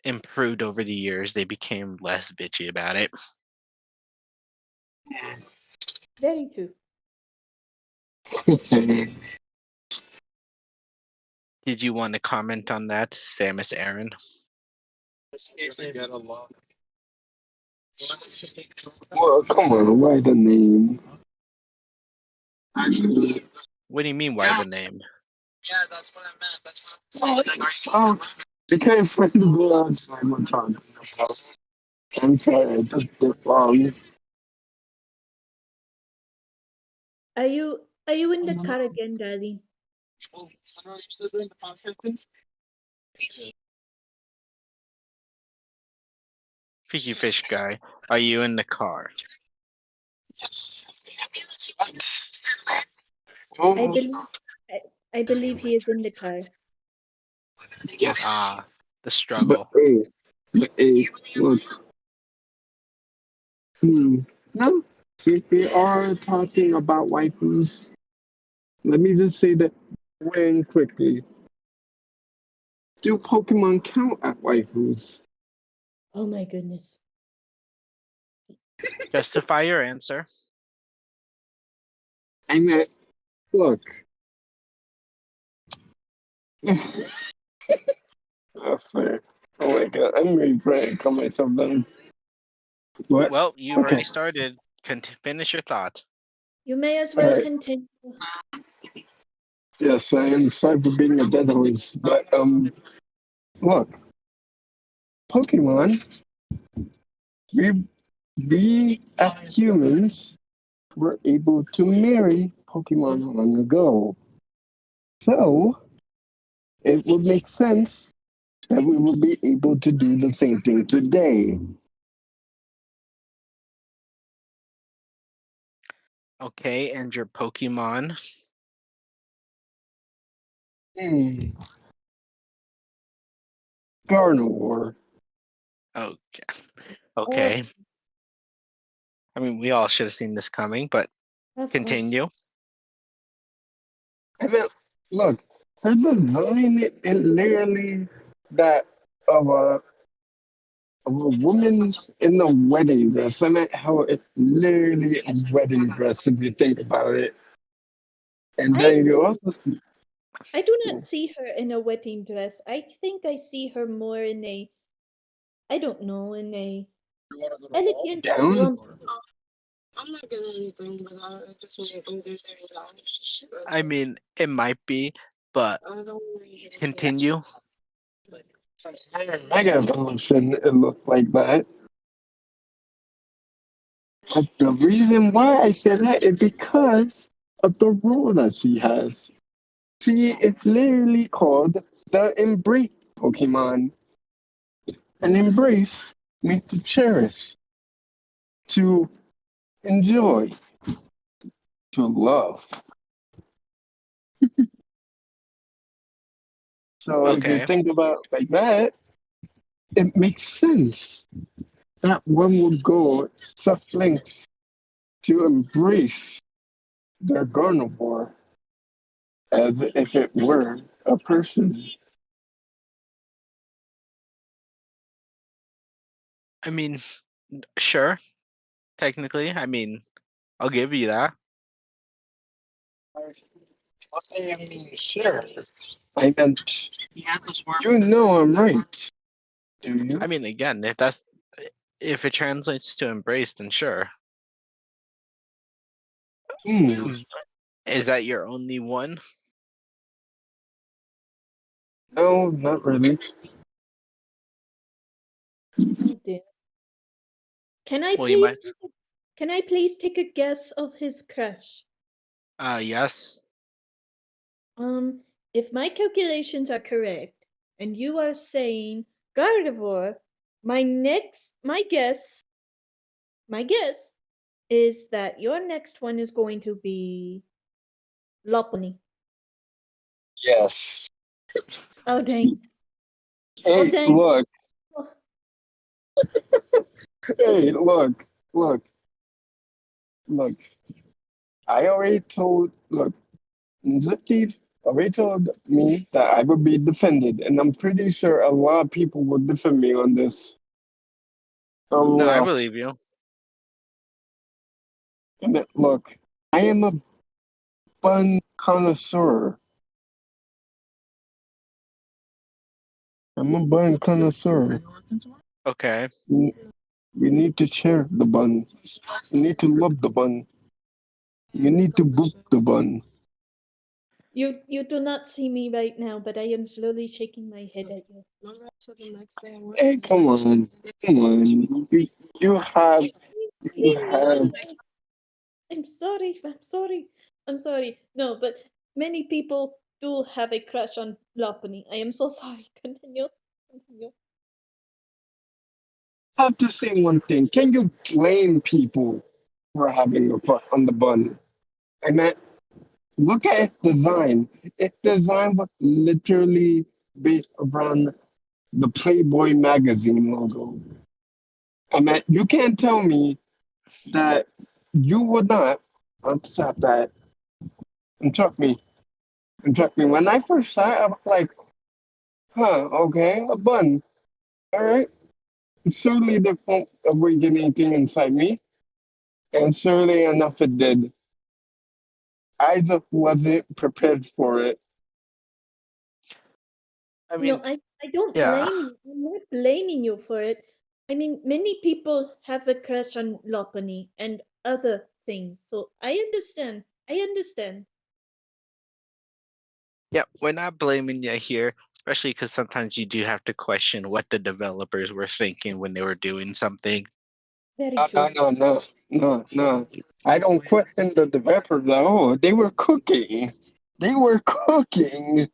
Speaker 1: improved over the years, they became less bitchy about it.
Speaker 2: Very true.
Speaker 1: Did you want to comment on that, Samus Aran?
Speaker 3: Well, come on, write the name. Actually,
Speaker 1: What do you mean, why the name?
Speaker 3: oh, you can't find the blood slime I'm talking about. I'm sorry, I took the wrong.
Speaker 2: Are you in the car again, Daddy?
Speaker 1: Freaky Fish Guy, are you in the car?
Speaker 2: I
Speaker 3: Oh,
Speaker 2: believe I, I believe he is in the car.
Speaker 3: yes.
Speaker 1: Ah, the
Speaker 3: But
Speaker 1: struggle.
Speaker 3: hey, look. No, if we are talking about waifus, let me just say that when quickly. Do Pokemon count as waifus?
Speaker 2: Oh my goodness.
Speaker 1: Justify your answer.
Speaker 3: I mean, look. That's fair. Oh my god, I'm really trying to calm myself down. What?
Speaker 1: Well, you've
Speaker 3: Okay.
Speaker 1: already started. Finish your thought.
Speaker 2: You may as well
Speaker 3: Alright.
Speaker 2: continue.
Speaker 3: Yes, I am sorry for being a dead horse, but look, Pokemon, we as humans were able to marry Pokemon long ago. So it would make sense that we will be able to do the same thing today.
Speaker 1: Okay, and your Pokemon?
Speaker 3: Hmm. Carnivore.
Speaker 1: Okay.
Speaker 2: Oh,
Speaker 1: Okay. I mean, we all should have seen this coming, but
Speaker 2: of course.
Speaker 1: continue.
Speaker 3: I mean, look, her design is literally that of a woman in a wedding dress. I mean, how it's literally a wedding dress if you think about it. And
Speaker 2: I
Speaker 3: then you also see,
Speaker 2: I do not see her in a wedding dress. I think I see her more in a, I don't know, in a elegant
Speaker 3: down.
Speaker 2: romp.
Speaker 1: I mean, it might be, but continue.
Speaker 3: Mega Evolution, it looked like that. But the reason why I said that is because of the role that she has. See, it's literally called the Embrace Pokemon. An embrace means to cherish, to enjoy, to love. So if you
Speaker 1: Okay.
Speaker 3: think about it like that, it makes sense that one would go such lengths to embrace their carnivore as if it were a person.
Speaker 1: I mean, sure. Technically, I mean, I'll give you that.
Speaker 3: I'll say I mean sure. I meant you know I'm right, do you?
Speaker 1: I mean, again, if it translates to embrace, then sure.
Speaker 3: Hmm.
Speaker 1: Is that your only one?
Speaker 3: No, not really.
Speaker 2: Oh dear. Can I
Speaker 1: Well, you
Speaker 2: please
Speaker 1: might.
Speaker 2: take a, can I please take a guess of his crush?
Speaker 1: Yes.
Speaker 2: Um, if my calculations are correct, and you are saying Gardevoir, my guess is that your next one is going to be Lopunny.
Speaker 3: Yes.
Speaker 2: Oh dang. Oh
Speaker 3: Hey,
Speaker 2: dang.
Speaker 3: look.
Speaker 2: Oh,
Speaker 3: Hey, look, look. I already told, look, Zipkeep already told me that I would be defended, and I'm pretty sure a lot of people will defend me on this.
Speaker 1: No, I
Speaker 3: Well,
Speaker 1: believe you.
Speaker 3: look, I am a fun connoisseur. I'm a bun connoisseur.
Speaker 1: Okay.
Speaker 3: We, we need to share the bun. You need to love the bun. You need to book the bun.
Speaker 2: You do not see me right now, but I am slowly shaking my head at you.
Speaker 3: Hey, come on. Come on. You have, you
Speaker 2: Leave me
Speaker 3: have,
Speaker 2: alone. I'm sorry. I'm sorry. I'm sorry. No, but many people do have a crush on Lopunny. I am so sorry. Continue. Continue.
Speaker 3: have to say one thing. Can you blame people for having a crush on the bun? I mean, look at its design. Its design was literally based around the Playboy magazine logo. I mean, you can't tell me that you would not accept that. And trust me, when I first saw it, I was like, huh, okay, a bun. All right. Surely the funk originating inside me. And surely enough, it did. I just wasn't prepared for it.
Speaker 1: I
Speaker 2: No,
Speaker 1: mean,
Speaker 2: I don't
Speaker 1: yeah.
Speaker 2: blame you. I'm not blaming you for it. I mean, many people have a crush on Lopunny and other things. So I understand. I understand.
Speaker 1: Yeah, we're not blaming you here, especially because sometimes you do have to question what the developers were thinking when they were doing something.
Speaker 2: Very
Speaker 3: No, no,
Speaker 2: true.
Speaker 3: no, no, no, no. I don't question the developer though. They were cooking. They were cooking.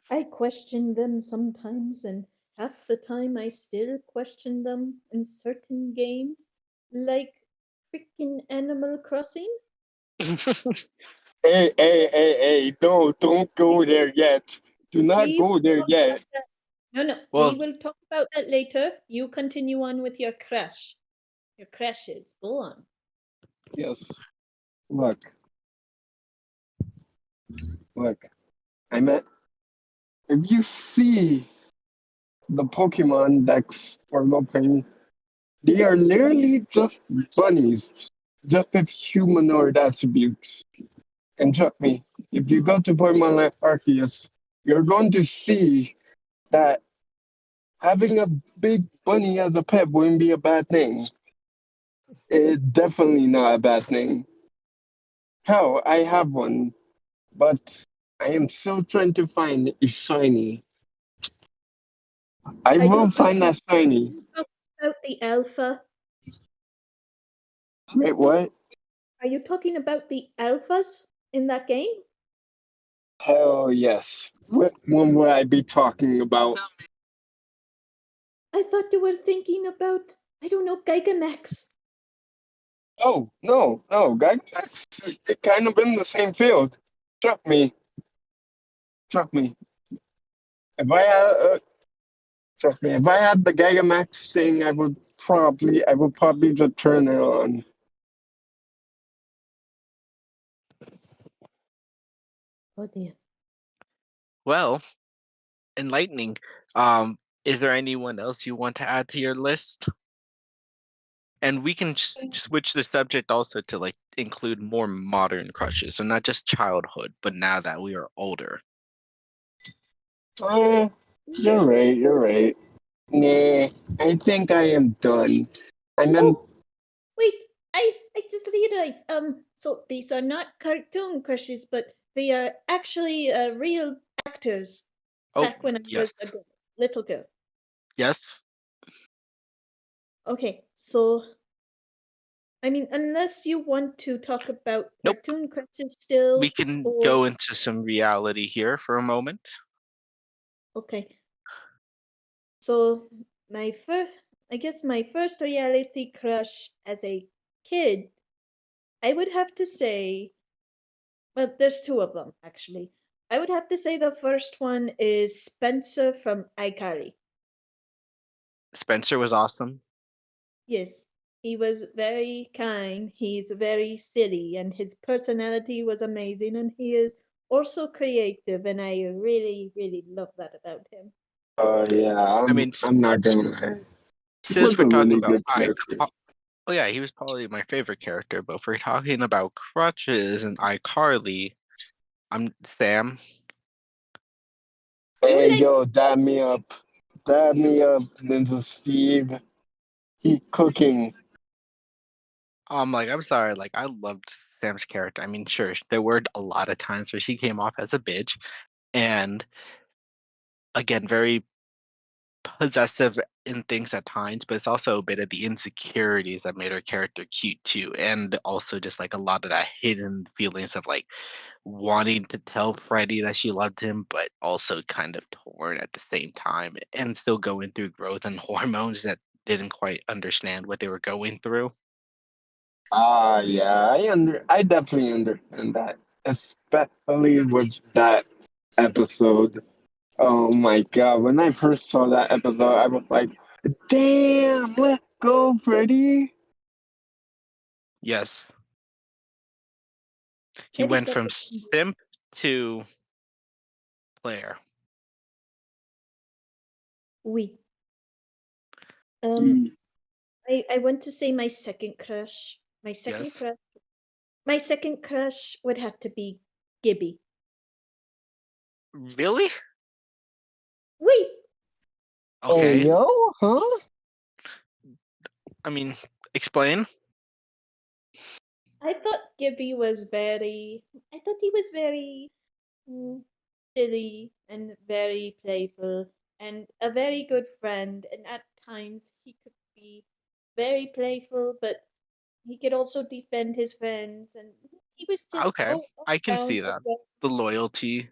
Speaker 2: I question them sometimes, and half the time I still question them in certain games, like freaking Animal Crossing.
Speaker 3: Hey, hey, hey, hey, no, don't go there yet. Do not
Speaker 2: We will
Speaker 3: go there
Speaker 2: talk about
Speaker 3: yet.
Speaker 2: that. No, no, we
Speaker 1: Well,
Speaker 2: will talk about that later. You continue on with your crush. Your crushes. Go on.
Speaker 3: Yes. Look, look. I meant if you see the Pokemon decks for Lopunny, they are literally just bunnies, just with humanoid attributes. And trust me, if you go to Pokemon like Arceus, you're going to see that having a big bunny as a pet wouldn't be a bad thing. It's definitely not a bad thing. Hell, I have one, but I am still trying to find a shiny. I
Speaker 2: Are you
Speaker 3: will find
Speaker 2: talking
Speaker 3: that shiny.
Speaker 2: about the alpha?
Speaker 3: Wait, what?
Speaker 2: Are you talking about the alphas in that game?
Speaker 3: Hell yes. What one would I be talking about?
Speaker 2: I thought you were thinking about, I don't know, Gigamax.
Speaker 3: Oh, no, no, Gygax, it kind of in the same field. Trust me, trust me. If I had, trust me, if I had the Gigamax thing, I would probably just turn it on.
Speaker 2: Oh dear.
Speaker 1: well, enlightening. Um, is there anyone else you want to add to your list? And we can switch the subject also to like include more modern crushes, so not just childhood, but now that we are older.
Speaker 3: You're right, you're right. Nah, I think I am done. I meant,
Speaker 2: Oh, wait, I just realized. So these are not cartoon crushes, but they are actually real actors.
Speaker 1: Oh,
Speaker 2: Back when I
Speaker 1: yes,
Speaker 2: was a little girl.
Speaker 1: yes.
Speaker 2: Okay, so I mean, unless you want to talk about
Speaker 1: Nope.
Speaker 2: cartoon crushes
Speaker 1: We
Speaker 2: still,
Speaker 1: can
Speaker 2: or
Speaker 1: go into some reality here for a moment.
Speaker 2: okay. So I guess my first reality crush as a kid, I would have to say, well, there's two of them actually. I would have to say the first one is Spencer from iCarly.
Speaker 1: Spencer was awesome.
Speaker 2: Yes, he was very kind. He's very silly, and his personality was amazing. And he is also creative, and I really, really love that about him.
Speaker 3: yeah,
Speaker 1: I mean,
Speaker 3: I'm not gonna lie. He
Speaker 1: since
Speaker 3: was
Speaker 1: we're
Speaker 3: a
Speaker 1: talking
Speaker 3: really
Speaker 1: about
Speaker 3: good character.
Speaker 1: oh yeah, he was probably my favorite character. But if we're talking about crutches and iCarly, I'm Sam.
Speaker 2: You
Speaker 3: Hey,
Speaker 2: guys,
Speaker 3: yo, dab me up. Dab me up, Ninja Steve. Keep cooking.
Speaker 1: I'm sorry, like I loved Sam's character. I mean, sure, there were a lot of times where she came off as a bitch, and again, very possessive in things at times, but it's also a bit of the insecurities that made her character cute too, and also just like a lot of that hidden feelings of like wanting to tell Freddie that she loved him, but also kind of torn at the same time, and still going through growth and hormones that didn't quite understand what they were going through.
Speaker 3: Yeah, I definitely understand that, especially with that episode. Oh my god, when I first saw that episode, I was like, damn, let go, Freddy.
Speaker 1: Yes, he
Speaker 2: Eddie
Speaker 1: went
Speaker 2: got
Speaker 1: from
Speaker 2: the
Speaker 1: simp to player.
Speaker 2: we. Um, I want to say my second crush.
Speaker 1: Yes,
Speaker 2: My second crush would have to be Gibby.
Speaker 1: really?
Speaker 2: Wait,
Speaker 3: Hey,
Speaker 1: Okay.
Speaker 3: yo, huh?
Speaker 1: I mean, explain.
Speaker 2: I thought Gibby was very. I thought he was very mm, silly and very playful and a very good friend. And at times he could be very playful, but he could also defend his friends. And he was just
Speaker 1: Okay,
Speaker 2: all
Speaker 1: I can
Speaker 2: around
Speaker 1: see
Speaker 2: a
Speaker 1: that. The loyalty.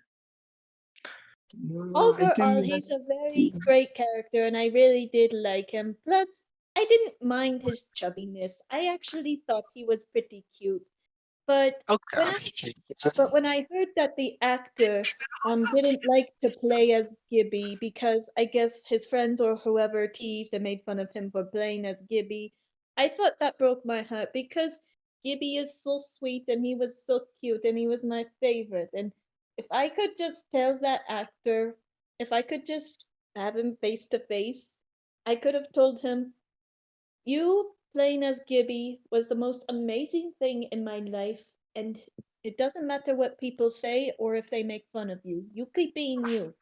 Speaker 3: No, I
Speaker 2: overall,
Speaker 3: think
Speaker 2: he's a very great character, and I really did like him. Plus, I didn't mind his chubbiness. I actually thought he was pretty cute. But when
Speaker 1: Okay.
Speaker 2: I but when I heard that the actor didn't like to play as Gibby because I guess his friends or whoever teased and made fun of him for playing as Gibby, I thought that broke my heart because Gibby is so sweet and he was so cute and he was my favorite. And if I could just tell that actor, if I could just have him face to face, I could have told him, you playing as Gibby was the most amazing thing in my life, and it doesn't matter what people say or if they make fun of you. You keep being you.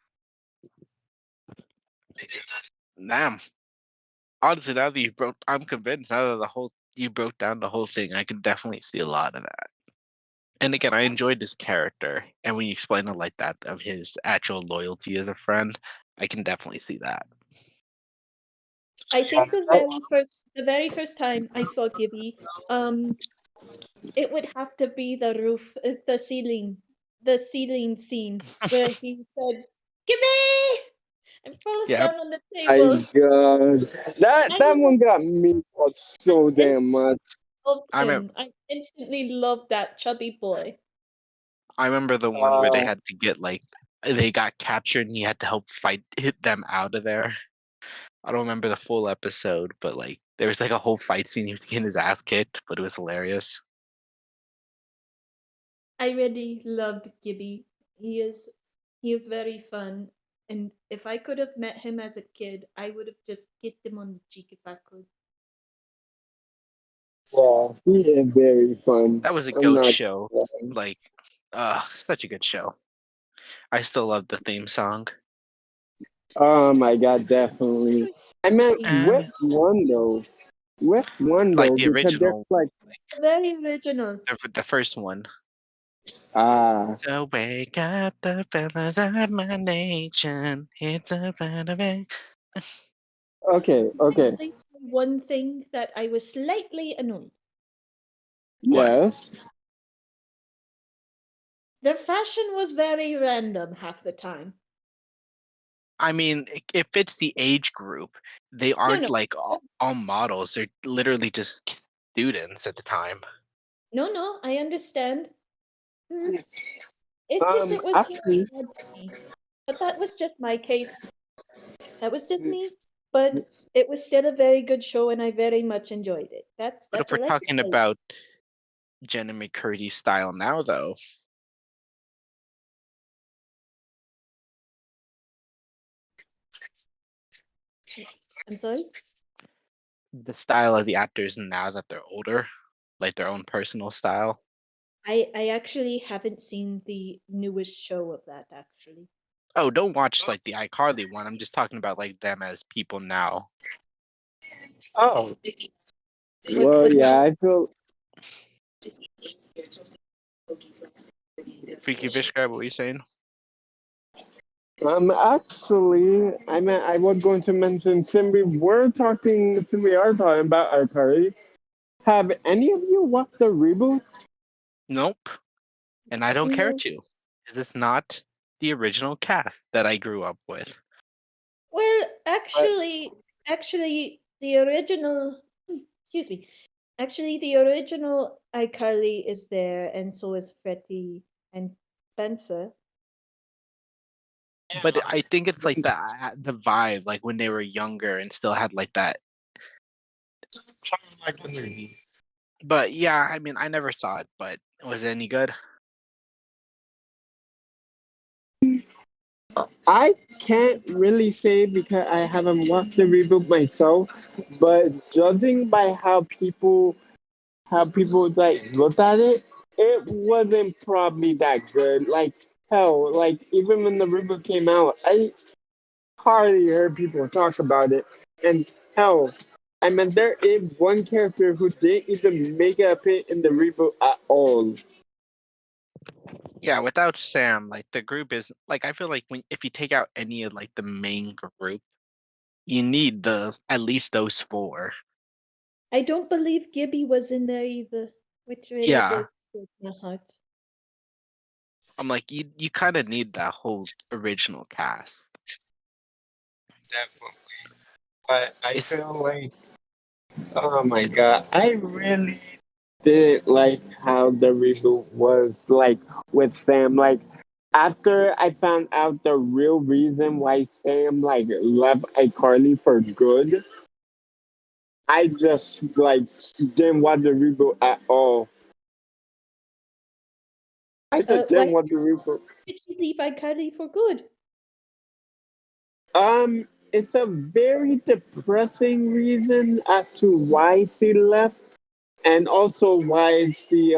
Speaker 1: Damn. Honestly, now that you broke, I'm convinced now that the whole you broke down the whole thing. I can definitely see a lot of that. And again, I enjoyed this character, and when you explain it like that, of his actual loyalty as a friend, I can definitely see that.
Speaker 2: I think the very first time I saw Gibby, it would have to be the roof, the ceiling scene where he said, "Gibby!" and falls
Speaker 1: Yep.
Speaker 2: down on the
Speaker 3: my
Speaker 2: table.
Speaker 3: god, that
Speaker 2: I
Speaker 3: that
Speaker 2: love
Speaker 3: one got me out so damn much.
Speaker 2: loved
Speaker 1: I remember,
Speaker 2: him. I instantly loved that chubby boy.
Speaker 1: I remember the one where they
Speaker 3: Uh,
Speaker 1: had to get like they got captured and he had to help fight hit them out of there. I don't remember the full episode, but like there was like a whole fight scene. He was getting his ass kicked, but it was hilarious.
Speaker 2: I really loved Gibby. He is very fun. And if I could have met him as a kid, I would have just kissed him on the cheek if I could.
Speaker 3: yeah, he is very fun.
Speaker 1: That was a
Speaker 3: I'm
Speaker 1: goat
Speaker 3: not.
Speaker 1: show. Like, such a good show. I still love the theme song.
Speaker 3: Oh my god, definitely. I meant
Speaker 1: And
Speaker 3: which one though? Which one
Speaker 1: like
Speaker 3: though?
Speaker 1: the
Speaker 3: Because there's
Speaker 1: original,
Speaker 3: like
Speaker 2: Very original.
Speaker 1: the first one.
Speaker 3: ah
Speaker 1: So wake up the fellas of my nation. It's a plan.
Speaker 3: okay
Speaker 2: Actually, one thing that I was slightly annoyed.
Speaker 1: What?
Speaker 3: yes
Speaker 2: Their fashion was very random half the time.
Speaker 1: I mean, it fits the age group. They
Speaker 2: No,
Speaker 1: aren't
Speaker 2: no,
Speaker 1: like all models. They're literally just students at the time.
Speaker 2: no. I understand. Mm, it was very
Speaker 3: actually
Speaker 2: odd to me. But that was just my case. That was just me. But it was still a very good show, and I very much enjoyed it.
Speaker 1: But if
Speaker 2: That's
Speaker 1: we're
Speaker 2: all I can
Speaker 1: talking
Speaker 2: say.
Speaker 1: about Jenna McCurdy's style now, though,
Speaker 2: I'm sorry.
Speaker 1: the style of the actors now that they're older, like their own personal style.
Speaker 2: I actually haven't seen the newest show of that actually.
Speaker 1: Oh, don't watch like the iCarly one. I'm just talking about like them as people now.
Speaker 3: Oh,
Speaker 2: What
Speaker 3: well,
Speaker 2: what
Speaker 3: yeah,
Speaker 2: was
Speaker 3: I feel.
Speaker 1: Freaky Fish guy, what were you saying?
Speaker 3: Actually, I was going to mention since we are talking about iCarly. Have any of you watched the reboot?
Speaker 1: Nope. And I don't care
Speaker 2: no?
Speaker 1: to. This is not the original cast that I grew up with.
Speaker 2: Well,
Speaker 3: But
Speaker 2: actually, the original. Excuse me. Actually, the original iCarly is there, and so is Freddie and Spencer.
Speaker 1: But I think it's like the vibe, like when they were younger and still had like that. But yeah, I mean, I never saw it, but was it any good?
Speaker 3: I can't really say because I haven't watched the reboot myself. But judging by how people like looked at it, it wasn't probably that good. Like hell, like even when the reboot came out, I hardly heard people talk about it. And hell, I mean there is one character who didn't even make it appear in the reboot at all.
Speaker 1: Yeah, without Sam, like the group is like I feel like when if you take out any of like the main group, you need the at least those four.
Speaker 2: I don't believe Gibby was in there either, which really
Speaker 1: Yeah,
Speaker 2: did break my heart.
Speaker 1: I'm like you kind of need that whole original cast.
Speaker 3: Definitely. But I
Speaker 1: It's
Speaker 3: feel like, oh my god, I really didn't like how the reboot was like with Sam. Like after I found out the real reason why Sam like left iCarly for good, I just like didn't want the reboot at all. I just
Speaker 2: Why
Speaker 3: didn't want the reboot.
Speaker 2: did she leave iCarly for good?
Speaker 3: It's a very depressing reason as to why she left, and also why she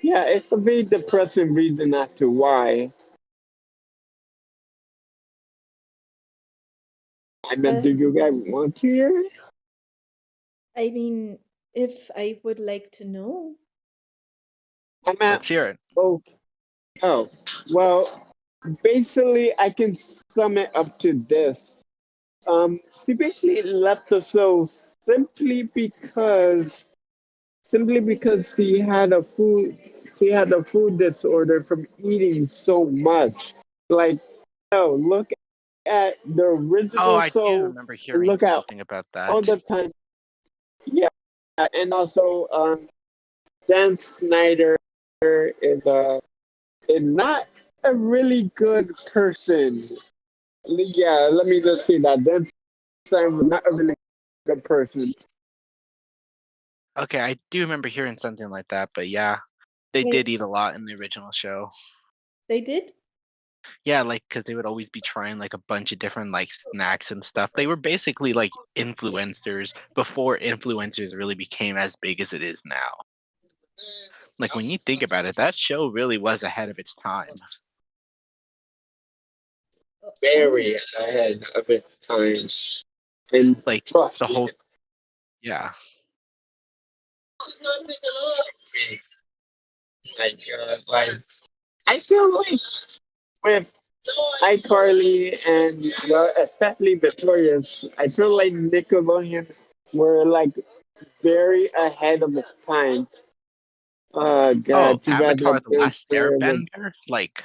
Speaker 3: yeah, it's a very depressing reason as to why. I mean,
Speaker 2: Uh,
Speaker 3: do you guys want to hear it?
Speaker 2: I mean, if I would like to know.
Speaker 3: I mean,
Speaker 1: let's hear it.
Speaker 3: oh, oh, well, basically, I can sum it up to this. She basically left the show simply because she had a food disorder from eating so much. Like, oh, look at the
Speaker 1: Oh,
Speaker 3: original
Speaker 1: I do
Speaker 3: show
Speaker 1: remember
Speaker 3: and
Speaker 1: hearing
Speaker 3: look at
Speaker 1: something about
Speaker 3: all
Speaker 1: that.
Speaker 3: the time. Yeah, and also Dan Snyder is not a really good person. Yeah, let me just say that Dan Snyder was not a really good person.
Speaker 1: Okay, I do remember hearing something like that, but yeah, they did
Speaker 2: They
Speaker 1: eat a lot in the original show.
Speaker 2: they did?
Speaker 1: Yeah, like because they would always be trying like a bunch of different like snacks and stuff. They were basically like influencers before influencers really became as big as it is now. Like when you think about it, that show really was ahead of its time.
Speaker 3: Very ahead of its time. And
Speaker 1: Like the
Speaker 3: trust me,
Speaker 1: whole yeah.
Speaker 3: like, I feel like with iCarly and well, especially Victorious, I feel like Nickelodeon were like very ahead of its time. Oh
Speaker 1: Oh,
Speaker 3: god, too bad
Speaker 1: Avatar:
Speaker 3: that
Speaker 1: The
Speaker 3: Bill
Speaker 1: Last
Speaker 3: Burr was.
Speaker 1: Airbender, like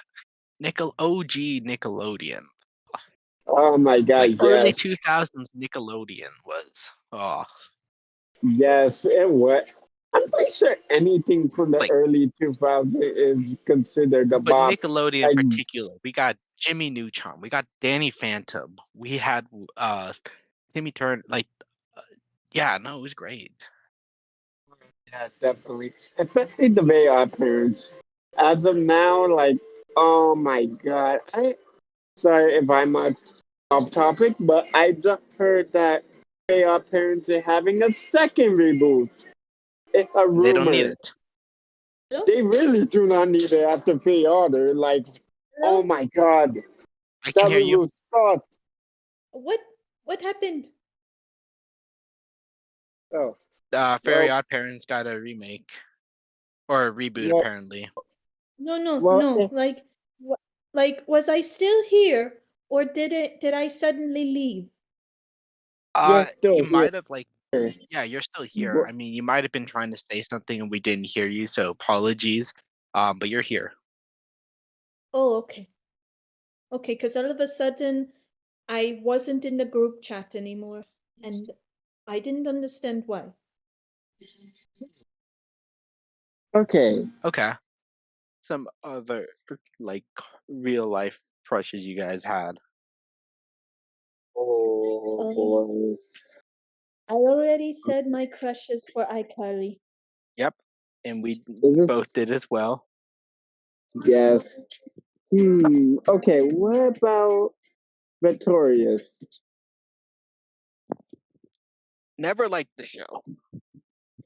Speaker 1: OG Nickelodeon,
Speaker 3: Oh my
Speaker 1: like
Speaker 3: god,
Speaker 1: early
Speaker 3: yes,
Speaker 1: 2000s Nickelodeon was
Speaker 3: yes, it was. I'm pretty sure anything from the
Speaker 1: like
Speaker 3: early 2000s is considered a
Speaker 1: but
Speaker 3: bop.
Speaker 1: Nickelodeon in
Speaker 3: Like,
Speaker 1: particular, we got Jimmy Neutron, we got Danny Phantom, we had Timmy Turner, like uh, yeah, no, it was great.
Speaker 3: yeah, definitely, especially the VR parents. As of now, like, oh my god, I sorry if I'm off topic, but I just heard that VR parents are having a second reboot. It's a
Speaker 1: They don't need
Speaker 3: rumor.
Speaker 1: it.
Speaker 2: No?
Speaker 3: They really do not need it after pre-order. Like, Oh
Speaker 2: Hello?
Speaker 3: my god,
Speaker 1: I can
Speaker 3: that
Speaker 1: hear you.
Speaker 3: was sucked.
Speaker 2: What what happened?
Speaker 3: Oh,
Speaker 1: Fairy
Speaker 3: well,
Speaker 1: Odd Parents got a remake or a reboot
Speaker 3: well,
Speaker 1: apparently.
Speaker 2: No, no,
Speaker 3: well,
Speaker 2: no. Like was I still here or did I suddenly leave?
Speaker 3: you're
Speaker 1: You
Speaker 3: still here.
Speaker 1: might have like yeah, you're still here. I mean, you might have been trying to say something and we didn't hear you, so apologies. But you're here.
Speaker 2: Oh, okay. Okay, because all of a sudden I wasn't in the group chat anymore and I didn't understand why.
Speaker 3: Okay.
Speaker 1: Okay. Some other like real life crushes you guys had.
Speaker 3: Oh
Speaker 2: Um,
Speaker 3: boy.
Speaker 2: I already said my crushes for iCarly.
Speaker 1: Yep. And we
Speaker 3: Is
Speaker 1: both
Speaker 3: this?
Speaker 1: did as well.
Speaker 3: Yes. Okay, what about Victorious?
Speaker 1: Never liked the show.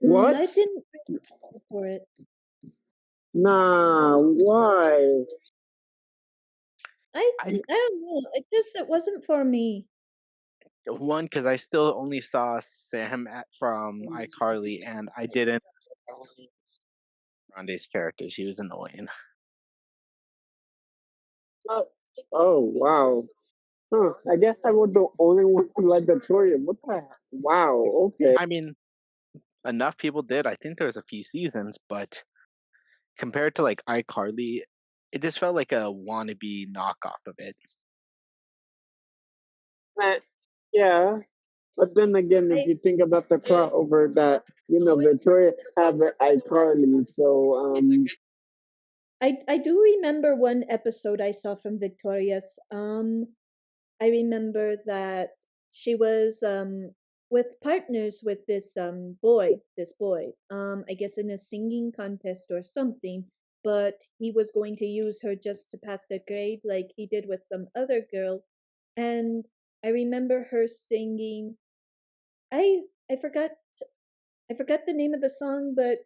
Speaker 3: What?
Speaker 2: I didn't really care for it.
Speaker 3: Nah, why?
Speaker 2: I
Speaker 1: I
Speaker 2: I don't know. It wasn't for me.
Speaker 1: one because I still only saw Sam from iCarly, and I didn't Grande's character. She was annoying.
Speaker 3: Oh, oh wow. Huh, I guess I was the only one who liked Victoria. What the heck? Wow, okay.
Speaker 1: I mean, enough people did. I think there was a few seasons, but compared to like iCarly, it just felt like a wannabe knockoff of it.
Speaker 3: Eh, yeah, but then again, if
Speaker 2: I
Speaker 3: you think about the crossover that, Victoria had with iCarly, so,
Speaker 2: I do remember one episode I saw from Victoria's. I remember that she was with partners with this boy. I guess in a singing contest or something, but he was going to use her just to pass the grade like he did with some other girl. And I remember her singing I forgot I forgot the name of the song, but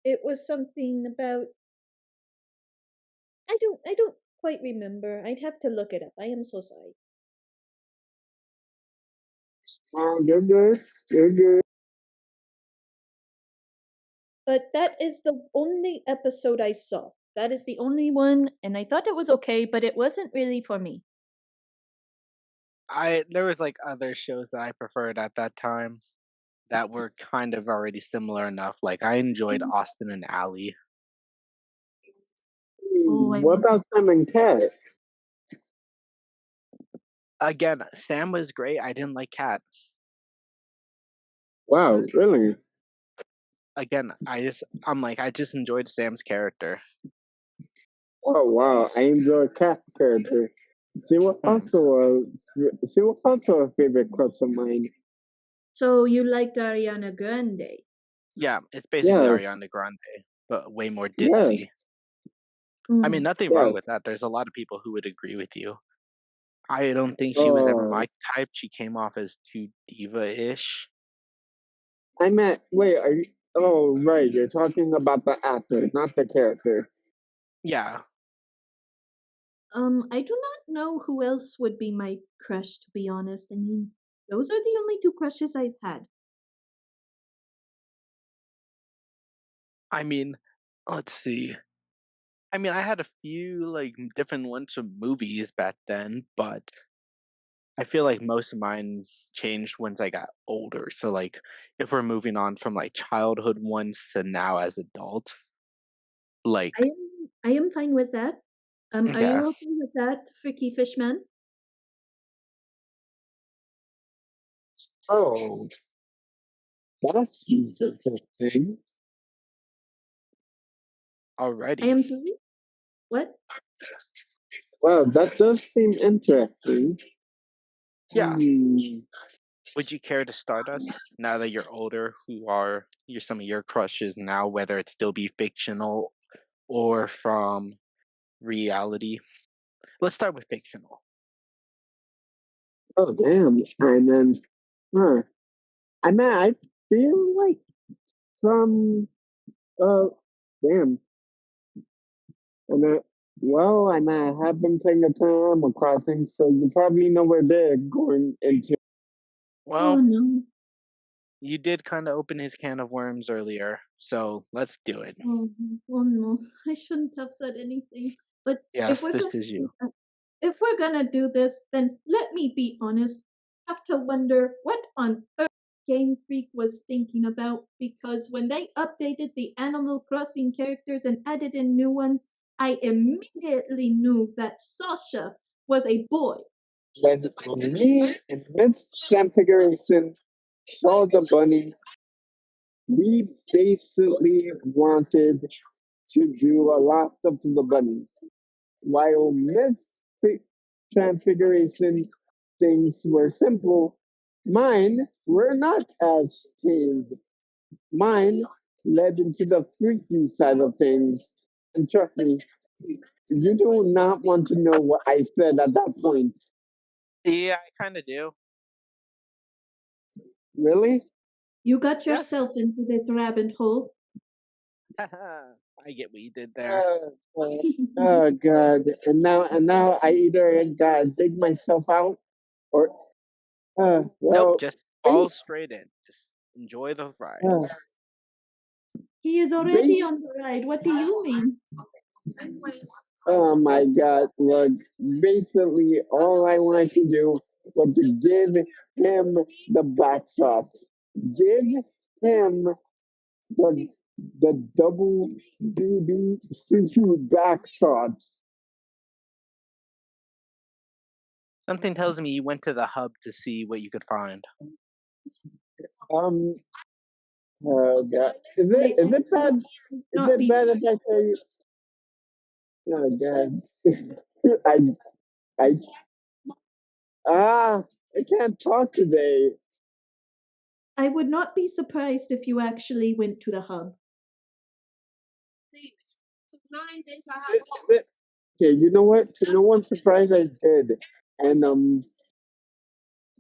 Speaker 2: it was something about I don't quite remember. I'd have to look it up. I am so sorry.
Speaker 3: you're good. You're good.
Speaker 2: But that is the only episode I saw. That is the only one, and I thought it was okay, but it wasn't really for me.
Speaker 1: I there was like other shows that I preferred at that time that were kind of already similar enough. Like I enjoyed
Speaker 2: Mhm.
Speaker 1: Austin and Ally.
Speaker 2: Oh, I
Speaker 3: What
Speaker 2: want.
Speaker 3: about Sam and Cat?
Speaker 1: Again, Sam was great. I didn't like Kat.
Speaker 3: Wow, really?
Speaker 1: Again, I just enjoyed Sam's character.
Speaker 3: Oh, wow, I enjoy Cat character. She was
Speaker 1: Hmm.
Speaker 3: also she was also a favorite crush of mine.
Speaker 2: So you liked Ariana Grande?
Speaker 1: Yeah, it's basically
Speaker 3: Yes,
Speaker 1: Ariana Grande, but way more ditzy.
Speaker 3: yes,
Speaker 1: I mean,
Speaker 2: Mm.
Speaker 1: nothing wrong
Speaker 3: yes.
Speaker 1: with that. There's a lot of people who would agree with you. I don't think she was ever
Speaker 3: Oh,
Speaker 1: my type. She came off as too diva-ish.
Speaker 3: I meant, wait, are you? Oh, right, you're talking about the actor, not the character.
Speaker 1: Yeah,
Speaker 2: I do not know who else would be my crush, to be honest. I mean, those are the only two crushes I've had.
Speaker 1: I mean, let's see. I mean, I had a few like different ones from movies back then, but I feel like most of mine changed once I got older. So like if we're moving on from like childhood ones to now as adults, like
Speaker 2: I am fine with that. Are
Speaker 1: yeah,
Speaker 2: you okay with that, Freaky Fishman?
Speaker 3: Oh, that's interesting.
Speaker 2: I
Speaker 1: already.
Speaker 2: am sorry. What?
Speaker 3: Wow, that does seem interesting.
Speaker 1: Yeah.
Speaker 3: Hmm.
Speaker 1: Would you care to start us now that you're older? Who are your some of your crushes now, whether it still be fictional or from reality? Let's start with fictional.
Speaker 3: Oh, damn. And then, huh. I mean, I feel like some, uh, damn. Well, and I have been playing a ton of Animal Crossing, so you probably know where they're going into.
Speaker 2: Oh
Speaker 1: Well,
Speaker 2: no.
Speaker 1: you did kind of open his can of worms earlier, so let's do it.
Speaker 2: Oh, oh no. I shouldn't have said anything. But if
Speaker 1: Yes,
Speaker 2: we're
Speaker 1: this
Speaker 2: gonna
Speaker 1: is you.
Speaker 2: if we're gonna do this, then let me be honest. I have to wonder what on earth Game Freak was thinking about because when they updated the Animal Crossing characters and added in new ones, I immediately knew that Sasha was a boy.
Speaker 3: When me and Miss Configuration saw the bunny, we basically wanted to do a lot of the bunny. While Miss Transfiguration things were simple, mine were not as tame. Mine led into the freaky side of things. And trust me, you do not want to know what I said at that point.
Speaker 1: Yeah, I kind of do.
Speaker 3: Really?
Speaker 2: You got
Speaker 1: Yes.
Speaker 2: yourself into this rabbit hole.
Speaker 1: I get what you did there.
Speaker 3: Oh God! And now I either gotta dig myself out or
Speaker 1: Nope,
Speaker 3: well,
Speaker 1: just
Speaker 3: ba-
Speaker 1: fall straight in. Just enjoy the ride.
Speaker 3: uh,
Speaker 2: He is already
Speaker 3: base.
Speaker 2: on the ride. What do you mean?
Speaker 3: Oh my God! Look, basically, all I wanted to do was to give him the back shots. Give him the the double doo doo sushi back shots.
Speaker 1: Something tells me you went to the hub to see what you could find.
Speaker 3: Um. Oh God! Is
Speaker 2: I
Speaker 3: it
Speaker 2: would
Speaker 3: bad? Is
Speaker 2: not
Speaker 3: it
Speaker 2: be
Speaker 3: bad if I tell you? Oh God! I I I can't talk today.
Speaker 2: I would not be surprised if you actually went to the hub.
Speaker 3: Is it, okay, you know what? To no one's surprise, I did, and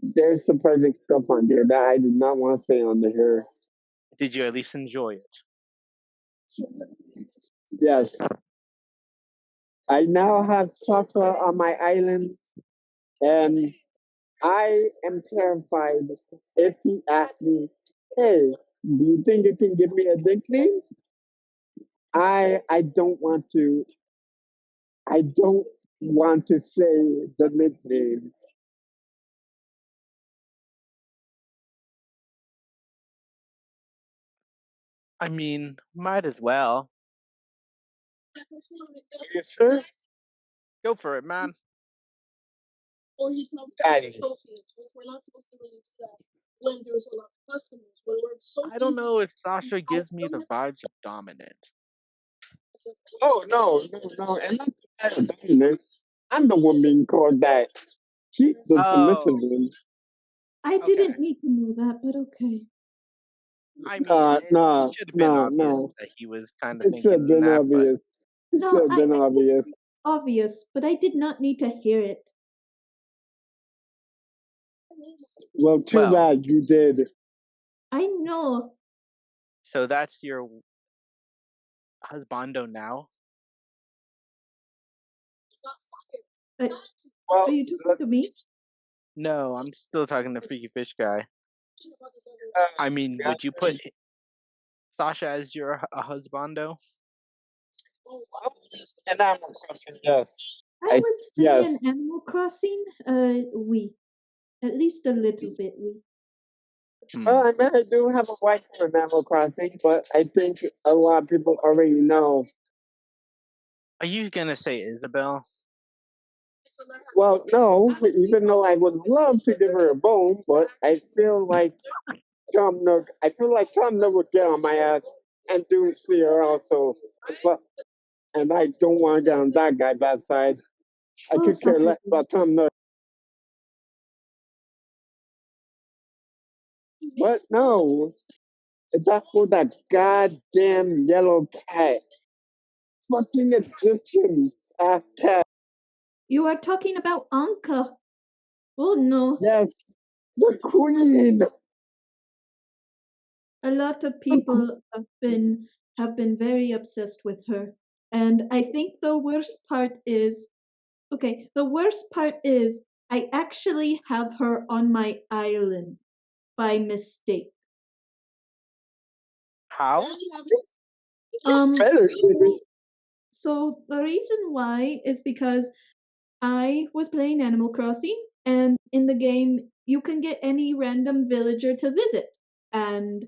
Speaker 3: there's surprising stuff on there that I do not want to say on the here.
Speaker 1: Did you at least enjoy it?
Speaker 3: Yes, I now have chocolate on my island, and I am terrified if he asks me, "Hey, do you think you can give me a nickname?" I don't want to. I don't want to say the nickname.
Speaker 1: I mean, might as well.
Speaker 3: Are you sure?
Speaker 1: Go for it, man.
Speaker 3: Daddy.
Speaker 1: I don't know if Sasha gives me the vibes of dominant.
Speaker 3: Oh no, and not the bad dominant. I'm the one being called that. She's the submissive
Speaker 1: Oh,
Speaker 3: one.
Speaker 2: I
Speaker 1: okay.
Speaker 2: didn't need to know that, but okay.
Speaker 1: I mean, it should have been obvious
Speaker 3: No.
Speaker 1: that he was kind of
Speaker 3: It should have
Speaker 1: thinking
Speaker 3: been
Speaker 1: that, but
Speaker 3: obvious. It should
Speaker 2: No,
Speaker 3: have
Speaker 2: I
Speaker 3: been
Speaker 2: think
Speaker 3: obvious.
Speaker 2: it's obvious, but I did not need to hear it.
Speaker 3: Well, too
Speaker 1: well,
Speaker 3: bad you did.
Speaker 2: I know.
Speaker 1: so that's your husbando now?
Speaker 2: Uh,
Speaker 3: Well,
Speaker 2: are you talking to me?
Speaker 1: No, I'm still talking to Freaky Fish guy. I mean,
Speaker 3: yeah,
Speaker 1: would you put Sasha as your husbando?
Speaker 3: and I'm a question. Yes,
Speaker 2: I
Speaker 3: I
Speaker 2: would say in
Speaker 3: yes.
Speaker 2: Animal Crossing, we. At least a little bit, we.
Speaker 3: Well,
Speaker 1: Hmm.
Speaker 3: I mean, I do have a wife for Animal Crossing, but I think a lot of people already know.
Speaker 1: Are you gonna say Isabel?
Speaker 3: Well, no, even though I would love to give her a bone, but I feel like Tom Nook would get on my ass and do see her also. But and I don't want to get on that guy bad side. I
Speaker 2: Oh,
Speaker 3: could care
Speaker 2: Sasha.
Speaker 3: less about Tom Nook. But no, that's for that goddamn yellow cat. Fucking Egyptian ass cat.
Speaker 2: You are talking about Anka. Oh no.
Speaker 3: Yes, the queen.
Speaker 2: A lot of people have been very obsessed with her. And I think the worst part is okay, the worst part is I actually have her on my island by mistake.
Speaker 1: How?
Speaker 2: Um,
Speaker 3: Better.
Speaker 2: so the reason why is because I was playing Animal Crossing, and in the game, you can get any random villager to visit. And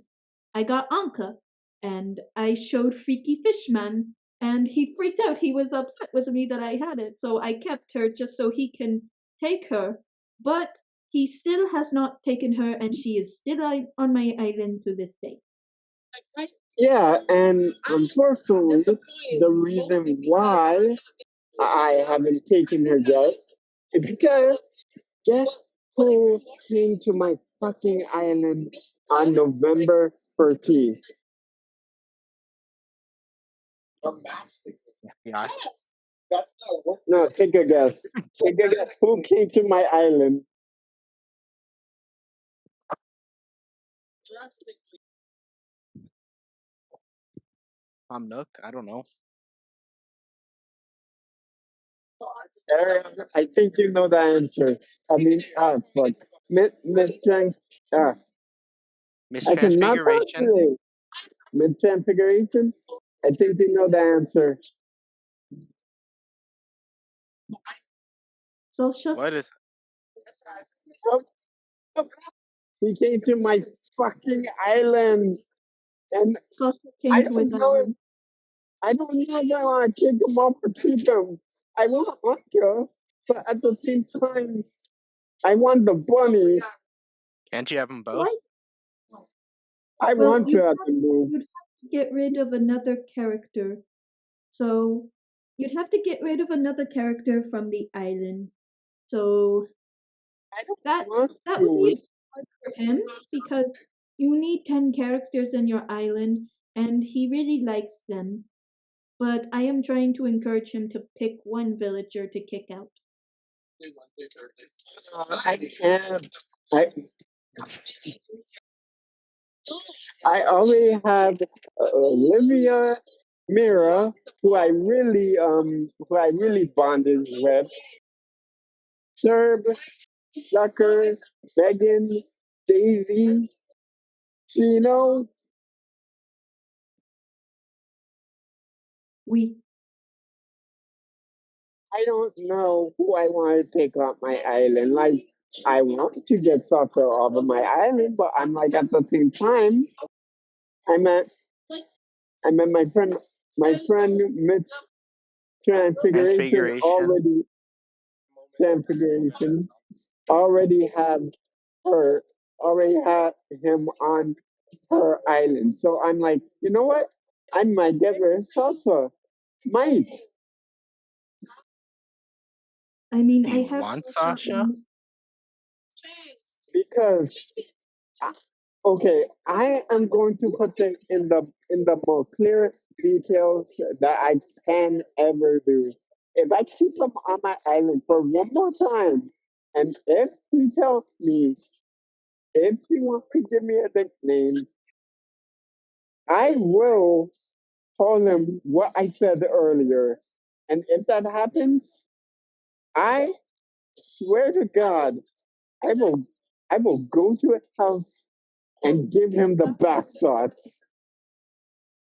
Speaker 2: I got Anka, and I showed Freaky Fishman, and he freaked out. He was upset with me that I had it, so I kept her just so he can take her. But he still has not taken her, and she is still on my island to this day.
Speaker 3: Yeah, and unfortunately, the reason why I haven't taken her yet is because guess who came to my fucking island on November 13th?
Speaker 1: Yeah.
Speaker 3: No, take a guess. Take a guess. Who came to my island?
Speaker 1: Nook. I don't know.
Speaker 3: I think you know the answer. I mean, fuck. Miss Chang, I cannot talk
Speaker 1: Mistransfiguration.
Speaker 3: today. Mid configuration? I think you know the answer.
Speaker 2: Sasha,
Speaker 1: What is?
Speaker 3: Yup, yup. He came to my fucking island, and
Speaker 2: Sasha
Speaker 3: I
Speaker 2: came to his
Speaker 3: don't know if
Speaker 2: island.
Speaker 3: I don't know if I want to kick him off or keep him. I want Anka, but at the same time, I want the bunny.
Speaker 1: Can't you have them both?
Speaker 2: Why?
Speaker 3: I
Speaker 2: Well,
Speaker 3: want to have the move.
Speaker 2: you'd have to get rid of another character. So you'd have to get rid of another character from the island. So
Speaker 3: I don't
Speaker 2: that
Speaker 3: want
Speaker 2: that would
Speaker 3: to.
Speaker 2: be hard for him because you need 10 characters in your island and he really likes them. But I am trying to encourage him to pick one villager to kick out.
Speaker 3: I can't. I I already have Olivia Mira, who I really bonded with. Serb, Zucker, Megan, Daisy, Chino.
Speaker 2: We
Speaker 3: I don't know who I want to take off my island. Like, I want to get soccer off of my island, but I'm like at the same time, I'm at I'm at my friend Mitch Transfiguration
Speaker 1: Transfiguration.
Speaker 3: Transfiguration already have her already had him on her island. So I'm like, you know what? I might get rid of Salsa. Might.
Speaker 2: I mean
Speaker 1: Do
Speaker 2: I
Speaker 1: you
Speaker 2: have
Speaker 1: want
Speaker 2: Sasha
Speaker 1: Sasha?
Speaker 3: Because okay, I am going to put them in the most clear details that I can ever do. If I keep him on my island for one more time, and if he tells me if he wants to give me a nickname, I will call him what I said earlier. And if that happens, I swear to God, I will I will go to his house and give him the bath shots.